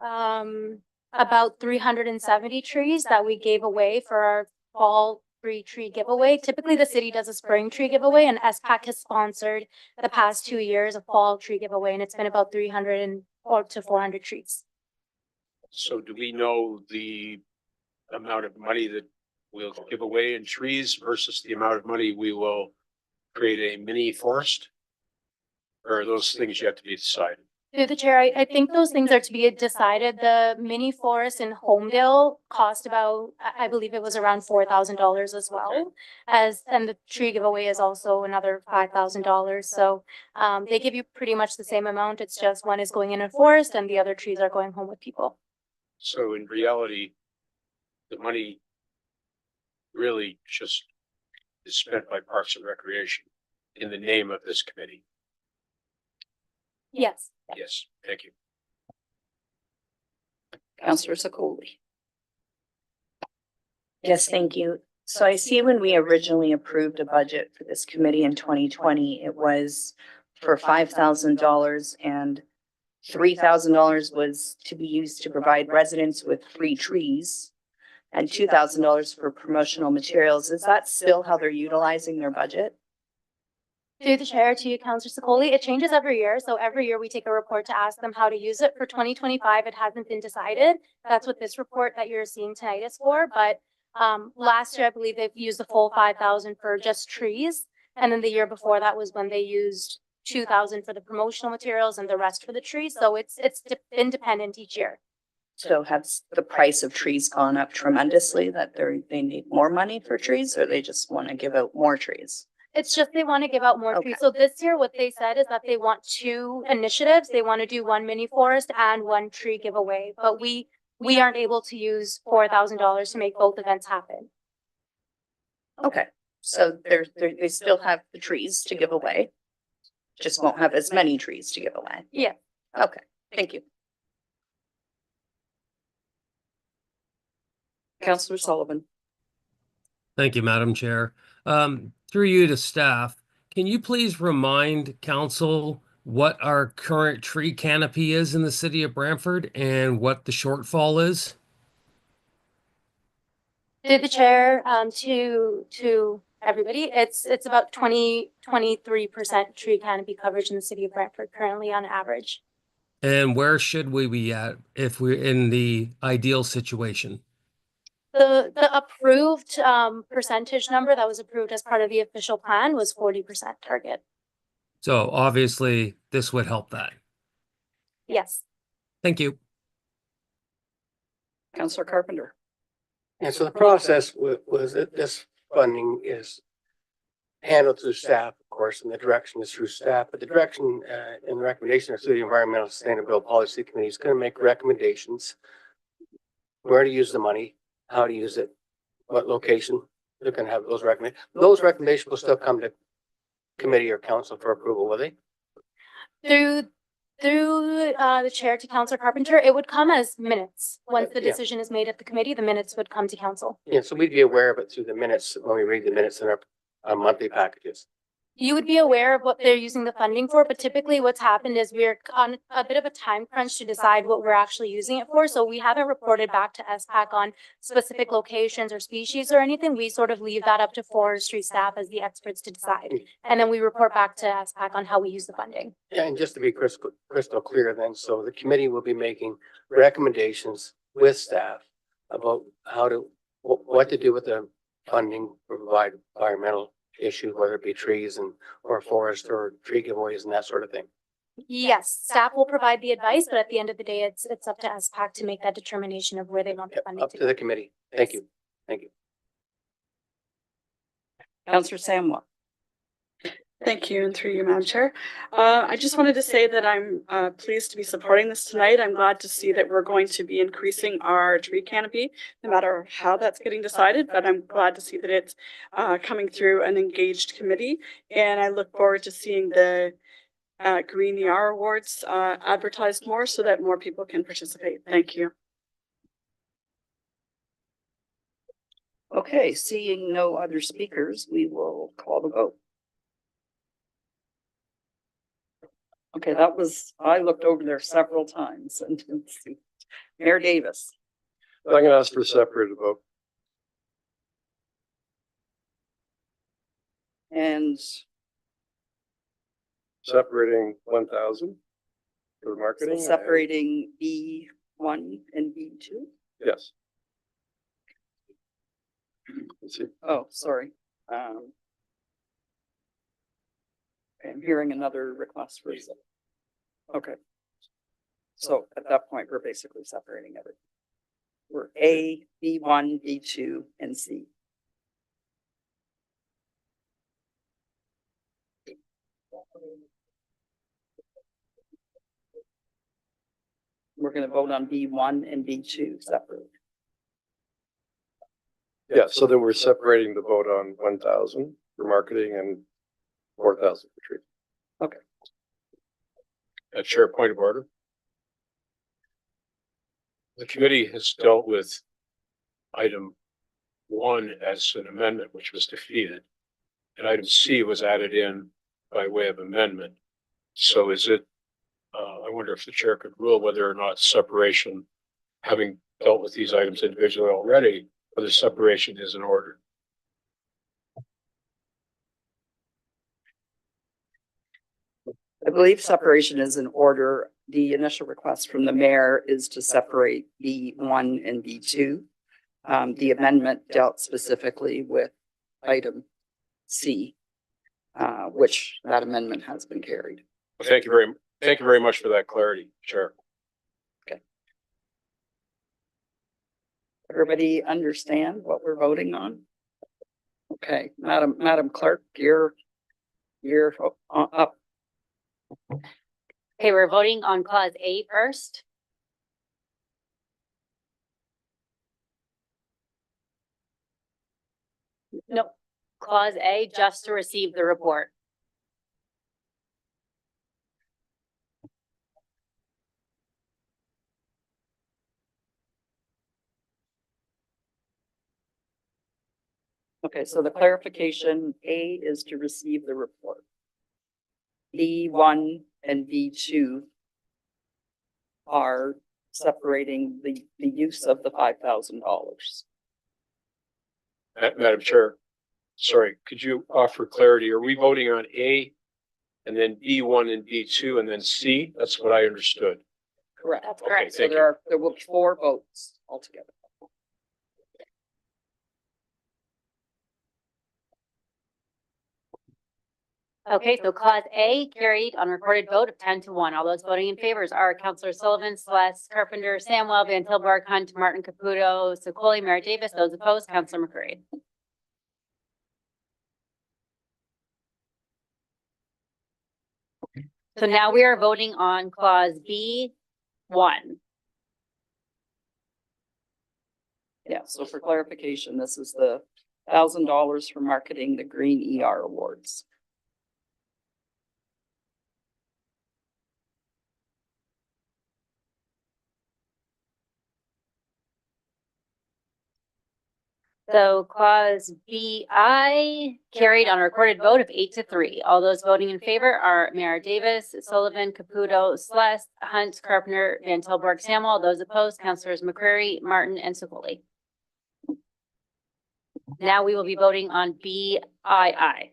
about 370 trees that we gave away for our fall free tree giveaway. Typically the city does a spring tree giveaway, and SPAC has sponsored the past 2 years a fall tree giveaway, and it's been about 300 to 400 trees. So do we know the amount of money that we'll give away in trees versus the amount of money we will create a mini forest? Or are those things yet to be decided? Through the chair, I think those things are to be decided. The mini forest in Homedale cost about, I believe it was around $4,000 as well. And the tree giveaway is also another $5,000. So they give you pretty much the same amount. It's just one is going in a forest and the other trees are going home with people. So in reality, the money really just is spent by Parks and Recreation in the name of this committee. Yes. Yes, thank you. Counselor Sokoli. Yes, thank you. So I see when we originally approved a budget for this committee in 2020, it was for $5,000 and $3,000 was to be used to provide residents with free trees and $2,000 for promotional materials. Is that still how they're utilizing their budget? Through the chair to you, Councillor Secoli, it changes every year. So every year we take a report to ask them how to use it. For 2025, it hasn't been decided. That's what this report that you're seeing tonight is for. But last year, I believe they've used the full 5,000 for just trees. And then the year before that was when they used 2,000 for the promotional materials and the rest for the trees. So it's independent each year. So has the price of trees gone up tremendously that they need more money for trees, or they just want to give out more trees? It's just they want to give out more trees. So this year, what they said is that they want 2 initiatives. They want to do 1 mini forest and 1 tree giveaway. But we aren't able to use $4,000 to make both events happen. Okay, so they still have the trees to give away. Just won't have as many trees to give away. Yeah. Okay, thank you. Councillor Sullivan. Thank you, Madam Chair. Through you to staff, can you please remind council what our current tree canopy is in the city of Brantford and what the shortfall is? Through the chair, to everybody, it's about 23% tree canopy coverage in the city of Brantford currently on average. And where should we be at if we're in the ideal situation? The approved percentage number that was approved as part of the official plan was 40% target. So obviously this would help that. Yes. Thank you. Councillor Carpenter. And so the process was that this funding is handled through staff, of course, and the direction is through staff, but the direction and the recommendation are through the Environmental Sustainability Policy Committee is going to make recommendations where to use the money, how to use it, what location. They're going to have those recommendations. Those recommendations will still come to committee or council for approval, will they? Through the chair to Councillor Carpenter, it would come as minutes. Once the Yeah. decision is made at the committee, the minutes would come to council. Yeah, so we'd be aware of it through the minutes when we read the minutes in our monthly packages. You would be aware of what they're using the funding for, but typically what's happened is we're on a bit of a time crunch to decide what we're actually using it for. So we haven't reported back to SPAC on specific locations or species or anything. We sort of leave that up to forestry staff as the experts to decide. And then we report back to SPAC on how we use the funding. Yeah, and just to be crystal clear then, so the committee will be making recommendations with staff about what to do with the funding, provide environmental issue, whether it be trees or forest or tree giveaways and that sort of thing. Yes, staff will provide the advice, but at the end of the day, it's up to SPAC to make that determination of where they want the Yep, funding up to to go. the committee. Thank you. Thank you. Councillor Samwa. Thank you, and through you, Madam Chair. I just wanted to say that I'm pleased to be supporting this tonight. I'm glad to see that we're going to be increasing our tree canopy, no matter how that's getting decided, but I'm glad to see that it's coming through an engaged committee. And I look forward to seeing the Green ER Awards advertised more so that more people can participate. Thank you. Okay, seeing no other speakers, we will call the vote. Okay, I looked over there several times and didn't see. Mayor Davis. I'm going to ask for a separate vote. And Separating 1,000 for marketing. separating B1 and B2. Yes. Let's see. Oh, sorry. I'm hearing another request for. Okay. So at that point, we're basically separating everything. We're A, B1, B2, and C. We're going to vote on B1 and B2 separately. Yeah, so then we're separating the vote on 1,000 for marketing and 4,000 for trees. Chair, point of order. The committee has dealt with item one as an amendment, which was defeated. And item C was added in by way of amendment. So is it, I wonder if the chair could rule whether or not separation, having dealt with these items individually already, whether separation is in order. I believe separation is in order. The initial request from the mayor is to separate B1 and B2. The amendment dealt specifically with item C, which that amendment has been carried. Well, thank you very much for that clarity, Chair. Everybody understand what we're voting on? Okay, Madam Clerk, you're up. Okay, we're voting on clause A first. Nope, clause A, just to receive the report. Okay, so the clarification, A is to receive the report. B1 and B2 are separating the use of the $5,000. Madam Chair, sorry, could you offer clarity? Are we voting on A and then B1 and B2 and then C? That's what I understood. Correct. That's Okay, correct. So thank you. there will be 4 votes altogether. Okay, so clause A carried on recorded vote of 10-1. All those voting in favor are Councillor Sullivan, Celeste, Carpenter, Samwell, Van Tilburg, Hunt, Martin, Caputo, Sokoli, Mayor Davis. Those opposed, Councillor McCreary. So now we are voting on clause B1. Yeah, so for clarification, this is the $1,000 for marketing the Green ER Awards. So clause BI carried on a recorded vote of 8-3. All those voting in favor are Mayor Davis, Sullivan, Caputo, Celeste, Hunt, Carpenter, Van Tilburg, Samuel. Those opposed, Councilors McCreary, Martin, and Sokoli. Now we will be voting on BII.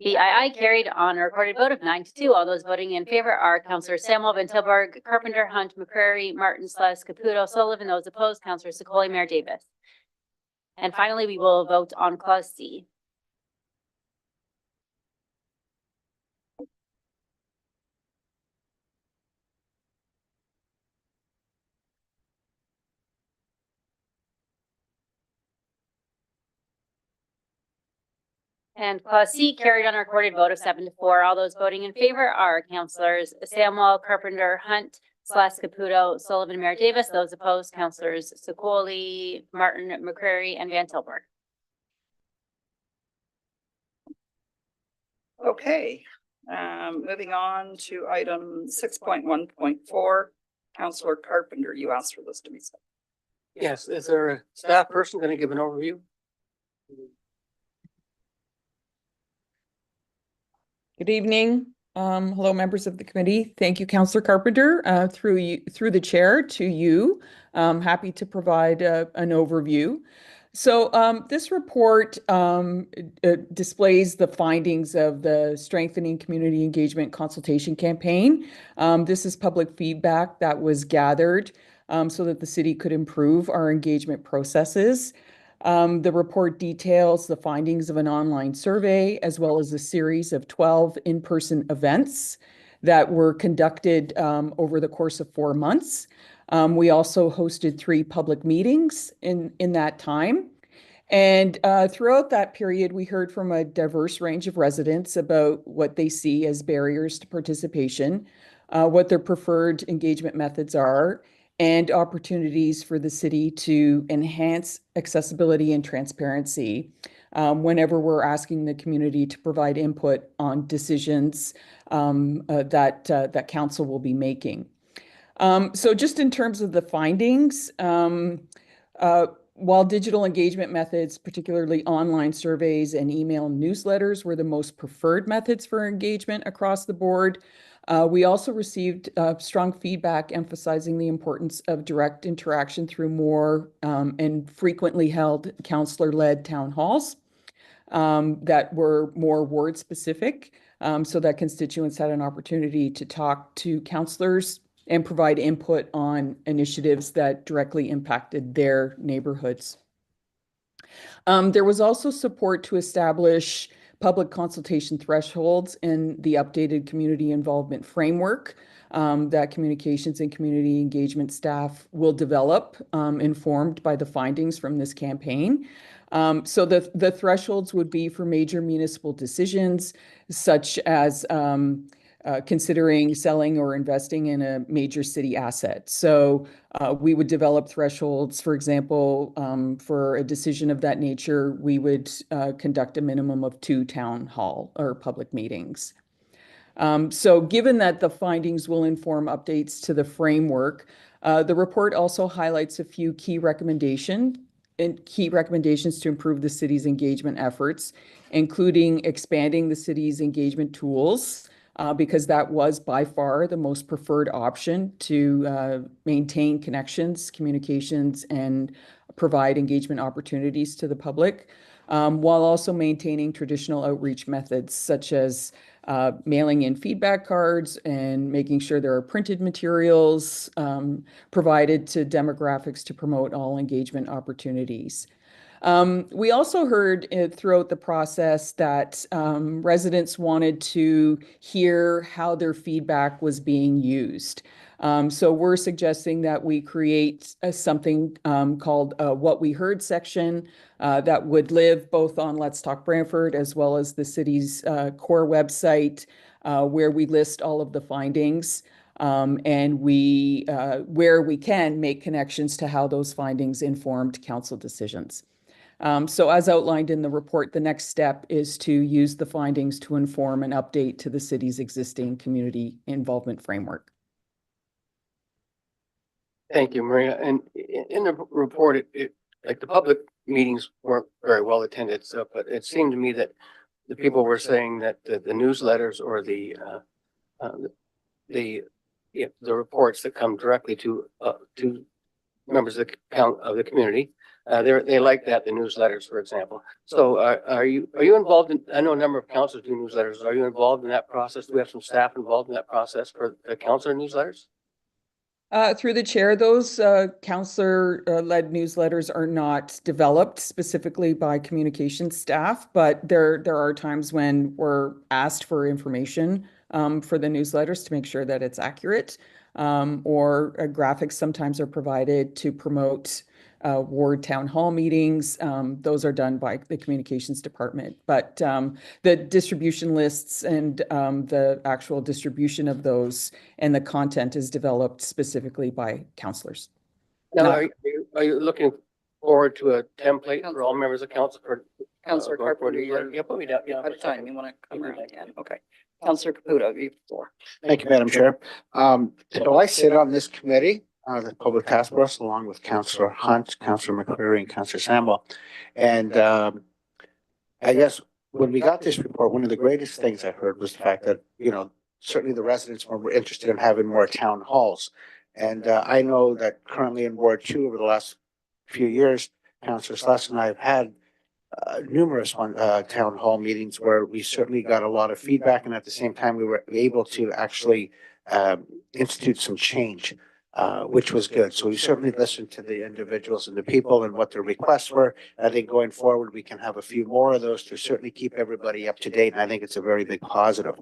BII carried on a recorded vote of 9-2. All those voting in favor are Councillor Samuel, Van Tilburg, Carpenter, Hunt, McCreary, Martin, Celeste, Caputo, Sullivan. Those opposed, Councillor Sokoli, Mayor Davis. And finally, we will vote on clause C. And clause C carried on a recorded vote of 7-4. All those voting in favor are Councillors Samuel, Carpenter, Hunt, Celeste, Caputo, Sullivan, Mayor Davis. Those opposed, Councillors Sokoli, Martin, McCreary, and Van Tilburg. Okay, moving on to item 6.1.4. Councillor Carpenter, you asked for this to be said. Yes, is there a staff person going to give an overview? Good evening. Hello, members of the committee. Thank you, Councillor Carpenter, through the chair to you. Happy to provide an overview. So this report displays the findings of the Strengthening Community Engagement Consultation Campaign. This is public feedback that was gathered so that the city could improve our engagement processes. The report details the findings of an online survey, as well as a series of 12 in-person events that were conducted over the course of 4 months. We also hosted 3 public meetings in that time. And throughout that period, we heard from a diverse range of residents about what they see as barriers to participation, what their preferred engagement methods are, and opportunities for the city to enhance accessibility and transparency. whenever we're asking the community to provide input on decisions that council will be making. So just in terms of the findings, while digital engagement methods, particularly online surveys and email newsletters, were the most preferred methods for engagement across the board, we also received strong feedback emphasizing the importance of direct interaction through more and frequently held councillor-led town halls that were more ward specific, so that constituents had an opportunity to talk to councillors and provide input on initiatives that directly impacted their neighborhoods. There was also support to establish public consultation thresholds in the updated community involvement framework that communications and community engagement staff will develop, informed by the findings from this campaign. So the thresholds would be for major municipal decisions, such as considering selling or investing in a major city asset. So we would develop thresholds, for example, for a decision of that nature, we would conduct a minimum of 2 town hall or public meetings. So given that the findings will inform updates to the framework, the report also highlights a few key recommendations to improve the city's engagement efforts, including expanding the city's engagement tools, because that was by far the most preferred option to maintain connections, communications, and provide engagement opportunities to the public, while also maintaining traditional outreach methods such as mailing in feedback cards and making sure there are printed materials provided to demographics to promote all engagement opportunities. We also heard throughout the process that residents wanted to hear how their feedback was being used. So we're suggesting that we create something called a What We Heard section that would live both on Let's Talk Brantford as well as the city's core website, where we list all of the findings. And we, where we can, make connections to how those findings informed council decisions. So as outlined in the report, the next step is to use the findings to inform an update to the city's existing community involvement framework. Thank you, Maria. And in the report, like the public meetings weren't very well attended, so, but it seemed to me that the people were saying that the newsletters or the reports that come directly to members of the community, they like that, the newsletters, for example. So are you involved in, I know a number of councils do newsletters. Are you involved in that process? Do we have some staff involved in that process for the councilor newsletters? Through the chair, those councillor-led newsletters are not developed specifically by communications staff, but there are times when we're asked for information for the newsletters to make sure that it's accurate, or graphics sometimes are provided to promote ward town hall meetings. Those are done by the communications department, but the distribution lists and the actual distribution of those and the content is developed specifically by councillors. Now, are you looking forward to a template for all members of council for Councillor Carpenter, you're Yeah, put me down. Yeah, out of time. You want to come around again? Okay. Councillor Caputo, you have the floor. Thank you, Madam Chair. So I sit on this committee, the Public Task Force, along with Councillor Hunt, Councillor McCreary, and Councillor Samuel. And I guess when we got this report, one of the greatest things I heard was the fact that, certainly the residents were interested in having more town halls. And I know that currently in Ward 2, over the last few years, Councillor Sless and I have had numerous town hall meetings where we certainly got a lot of feedback, and at the same time we were able to actually institute some change, which was good. So we certainly listened to the individuals and the people and what their requests were. I think going forward we can have a few more of those to certainly keep everybody up to date, and I think it's a very big positive.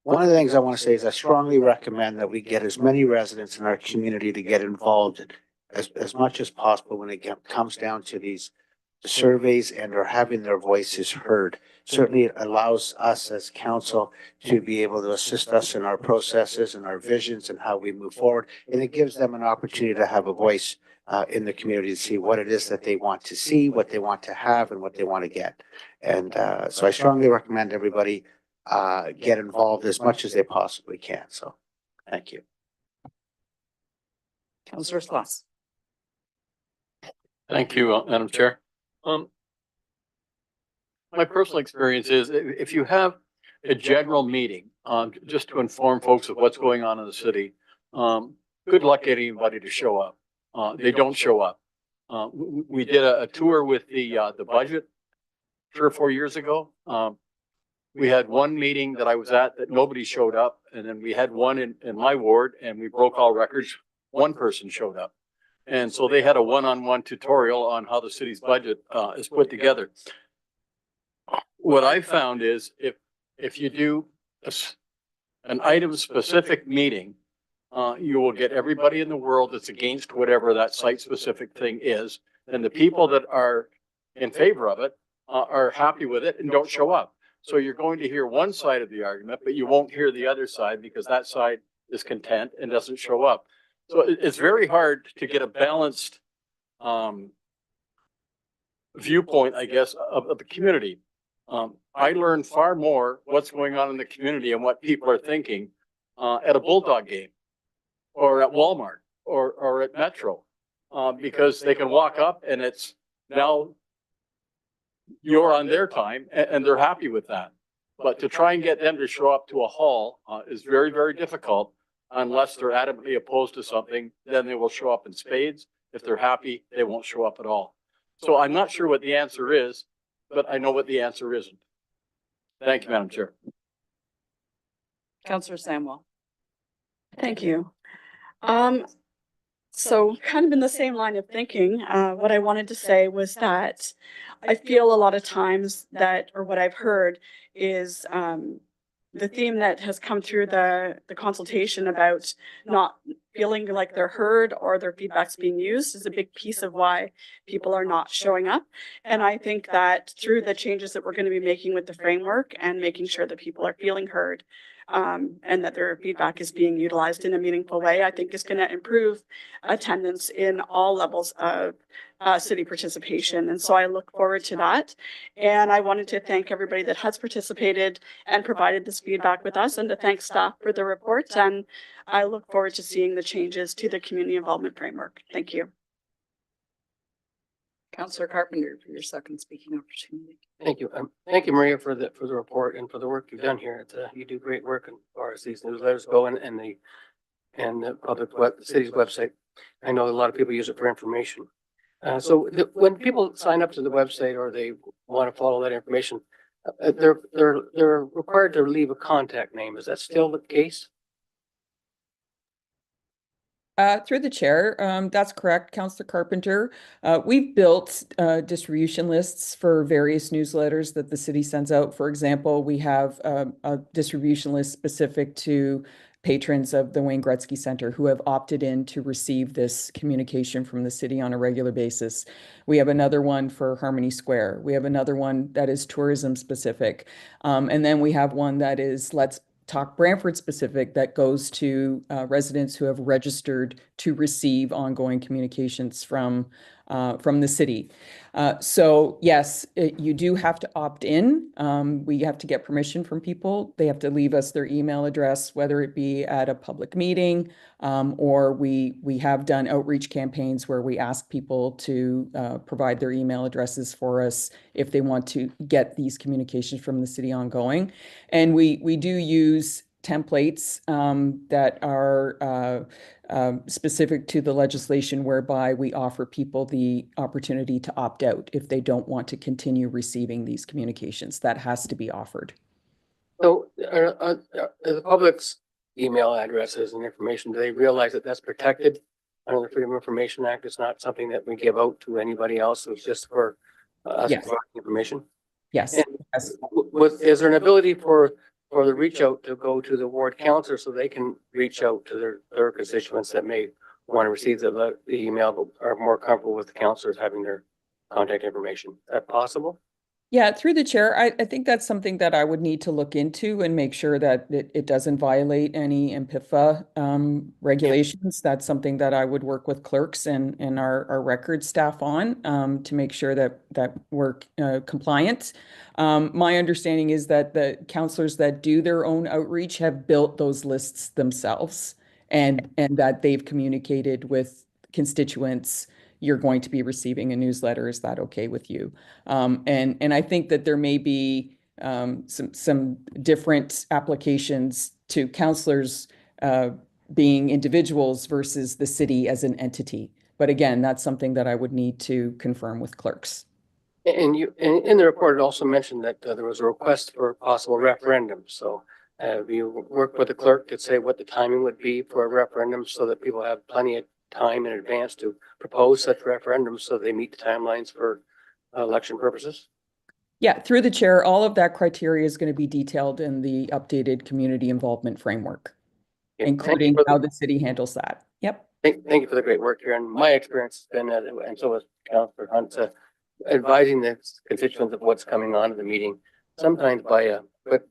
One of the things I want to say is I strongly recommend that we get as many residents in our community to get involved as much as possible when it comes down to these surveys and or having their voices heard. Certainly it allows us as council to be able to assist us in our processes and our visions and how we move forward. And it gives them an opportunity to have a voice in the community to see what it is that they want to see, what they want to have, and what they want to get. And so I strongly recommend everybody get involved as much as they possibly can. So thank you. Councillor Sloss. Thank you, Madam Chair. My personal experience is if you have a general meeting, just to inform folks of what's going on in the city, good luck getting anybody to show up. They don't show up. We did a tour with the budget 3 or 4 years ago. We had one meeting that I was at that nobody showed up. And then we had one in my ward and we broke all records. One person showed up. And so they had a one-on-one tutorial on how the city's budget is put together. What I found is if you do an item specific meeting, you will get everybody in the world that's against whatever that site specific thing is. And the people that are in favor of it are happy with it and don't show up. So you're going to hear one side of the argument, but you won't hear the other side because that side is content and doesn't show up. So it's very hard to get a balanced viewpoint, I guess, of the community. I learned far more what's going on in the community and what people are thinking at a Bulldog game or at Walmart or at Metro because they can walk up and it's now you're on their time and they're happy with that. But to try and get them to show up to a hall is very, very difficult unless they're adamantly opposed to something. Then they will show up in spades. If they're happy, they won't show up at all. So I'm not sure what the answer is, but I know what the answer isn't. Thank you, Madam Chair. Councillor Samwell. Thank you. So kind of in the same line of thinking, what I wanted to say was that I feel a lot of times that, or what I've heard is the theme that has come through the consultation about not feeling like they're heard or their feedback's being used is a big piece of why people are not showing up. And I think that through the changes that we're going to be making with the framework and making sure that people are feeling heard, and that their feedback is being utilized in a meaningful way, I think is going to improve attendance in all levels of city participation. And so I look forward to that. And I wanted to thank everybody that has participated and provided this feedback with us and to thank staff for the report. And I look forward to seeing the changes to the community involvement framework. Thank you. Councillor Carpenter for your second speaking opportunity. Thank you. Thank you, Maria, for the report and for the work you've done here. You do great work as far as these newsletters go and the the city's website. I know a lot of people use it for information. When people sign up to the website or they want to follow that information, they're required to leave a contact name. Is that still the case? Through the chair, that's correct, Councillor Carpenter. We've built distribution lists for various newsletters that the city sends out. For example, we have a distribution list specific to patrons of the Wayne Gretzky Center who have opted in to receive this communication from the city on a regular basis. We have another one for Harmony Square. We have another one that is tourism specific. And then we have one that is Let's Talk Brantford specific that goes to residents who have registered to receive ongoing communications from the city. So yes, you do have to opt in. We have to get permission from people. They have to leave us their email address, whether it be at a public meeting or we have done outreach campaigns where we ask people to provide their email addresses for us if they want to get these communications from the city ongoing. And we do use templates that are specific to the legislation whereby we offer people the opportunity to opt out if they don't want to continue receiving these communications. That has to be offered. So the public's email addresses and information, do they realize that that's protected under the Freedom of Information Act? It's not something that we give out to anybody else. It's just for us Yes. providing information. Yes. And Yes. is there an ability for the reach out to go to the ward councillor so they can reach out to their constituents that may want to receive the email but are more comfortable with the councillors having their contact information? Is that possible? Yeah, through the chair, I think that's something that I would need to look into and make sure that it doesn't violate any MPIFA regulations. That's something that I would work with clerks and our record staff on to make sure that we're compliant. My understanding is that the counselors that do their own outreach have built those lists themselves and that they've communicated with constituents, you're going to be receiving a newsletter. Is that okay with you? And I think that there may be some different applications to counselors being individuals versus the city as an entity. But again, that's something that I would need to confirm with clerks. And in the report, it also mentioned that there was a request for a possible referendum. So you work with the clerk to say what the timing would be for a referendum so that people have plenty of time in advance to propose such referendums so they meet the timelines for election purposes? Yeah, through the chair, all of that criteria is going to be detailed in the updated community involvement framework, including how the city handles that. Yep. Thank you for the great work here. And my experience has been, and so has Councillor Hunt, advising the constituents of what's coming on at the meeting, sometimes by a quick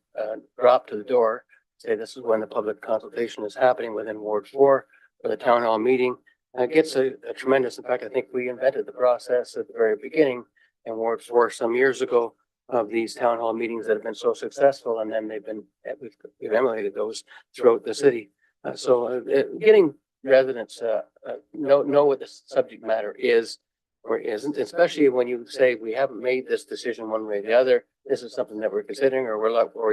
drop to the door, say this is when the public consultation is happening within Ward 4 for the town hall meeting. It gets a tremendous, in fact, I think we invented the process at the very beginning in Ward 4 some years ago of these town hall meetings that have been so successful, and then we've emulated those throughout the city. So getting residents know what the subject matter is or isn't, especially when you say we haven't made this decision one way or the other. This is something that we're considering, or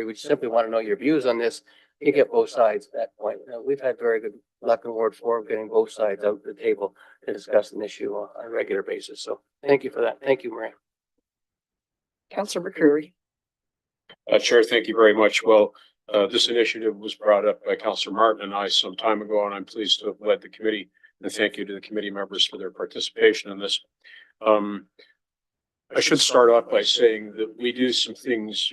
we simply want to know your views on this. You get both sides at that point. We've had very good luck in Ward 4 of getting both sides out the table to discuss an issue on a regular basis. So thank you for that. Thank you, Maria. Councillor McCreary. Chair, thank you very much. Well, this initiative was brought up by Councillor Martin and I some time ago, and I'm pleased to have led the committee. And thank you to the committee members for their participation in this. I should start off by saying that we do some things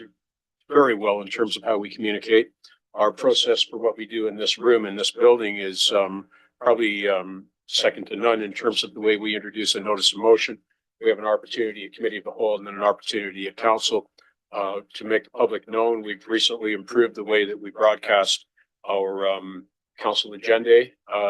very well in terms of how we communicate. Our process for what we do in this room, in this building, is probably second to none in terms of the way we introduce a notice of motion. We have an opportunity at committee of the whole and then an opportunity at council to make the public known. We've recently improved the way that we broadcast our council agenda.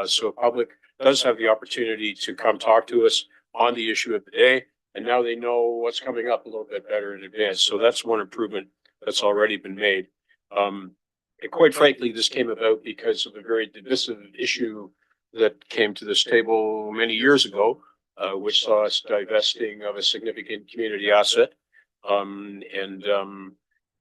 So public does have the opportunity to come talk to us on the issue of the day. And now they know what's coming up a little bit better in advance. So that's one improvement that's already been made. And quite frankly, this came about because of a very divisive issue that came to this table many years ago, which saw us divesting of a significant community asset.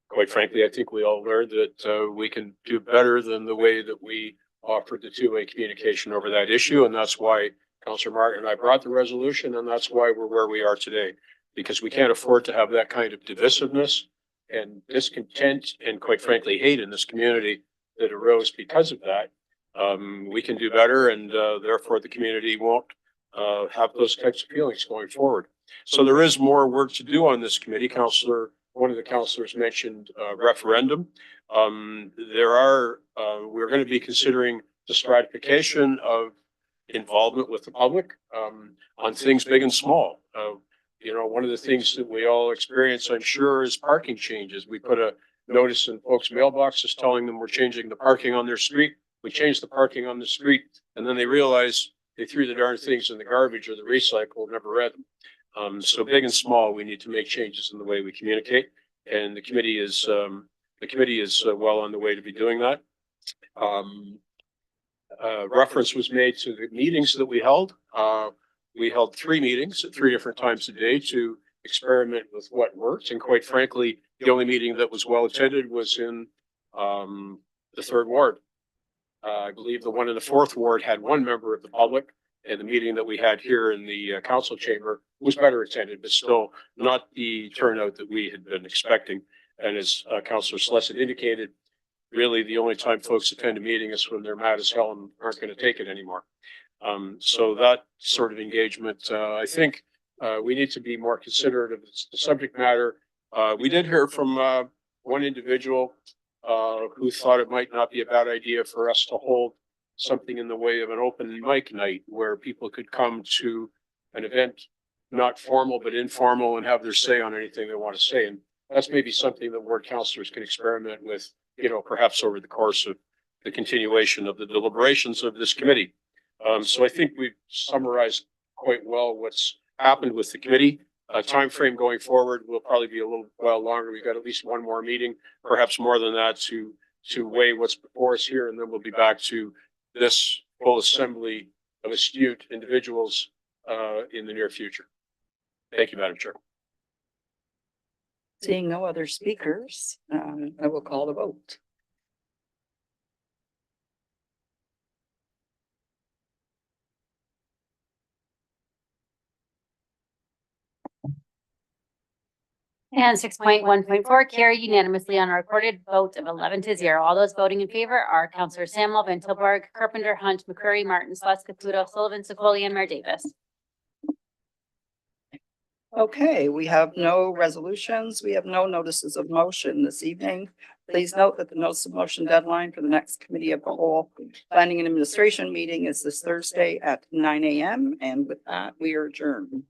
Quite frankly, I think we all learned that we can do better than the way that we offered the two-way communication over that issue. And that's why Councillor Martin and I brought the resolution, and that's why we're where we are today, because we can't afford to have that kind of divisiveness and discontent and, quite frankly, hate in this community that arose because of that. We can do better, and therefore the community won't have those types of feelings going forward. So there is more work to do on this committee. One of the councillors mentioned referendum. We're going to be considering the stratification of involvement with the public on things big and small. One of the things that we all experience, I'm sure, is parking changes. We put a notice in folks' mailboxes telling them we're changing the parking on their street. We changed the parking on the street, and then they realize they threw the darn things in the garbage or the recycle, never read them. So big and small, we need to make changes in the way we communicate, and the committee is well on the way to be doing that. Reference was made to the meetings that we held. We held 3 meetings at 3 different times a day to experiment with what worked. And quite frankly, the only meeting that was well attended was in the 3rd ward. I believe the one in the 4th ward had 1 member of the public, and the meeting that we had here in the council chamber was better attended, but still not the turnout that we had been expecting. And as Councillor Slesson indicated, really the only time folks attend a meeting is when they're mad as hell and aren't going to take it anymore. So that sort of engagement, I think we need to be more considerate of the subject matter. We did hear from one individual who thought it might not be a bad idea for us to hold something in the way of an open mic night where people could come to an event not formal but informal and have their say on anything they want to say. And that's maybe something that ward councilors can experiment with, perhaps over the course of the continuation of the deliberations of this committee. So I think we've summarized quite well what's happened with the committee. Time frame going forward will probably be a little while longer. We've got at least one more meeting, perhaps more than that, to weigh what's before us here, and then we'll be back to this full assembly of astute individuals in the near future. Thank you, Madam Chair. Seeing no other speakers, I will call the vote. And 6.1.4 carried unanimously on a recorded vote of 11-0. All those voting in favor are Councillor Samuel, Van Tilburg, Carpenter, Hunt, McCurry, Martin, Sluss, Caputo, Sullivan, Secoli, and Mayor Davis. Okay, we have no resolutions. We have no notices of motion this evening. Please note that the notice of motion deadline for the next committee of the whole planning and administration meeting is this Thursday at 9 a.m. And with that, we are adjourned.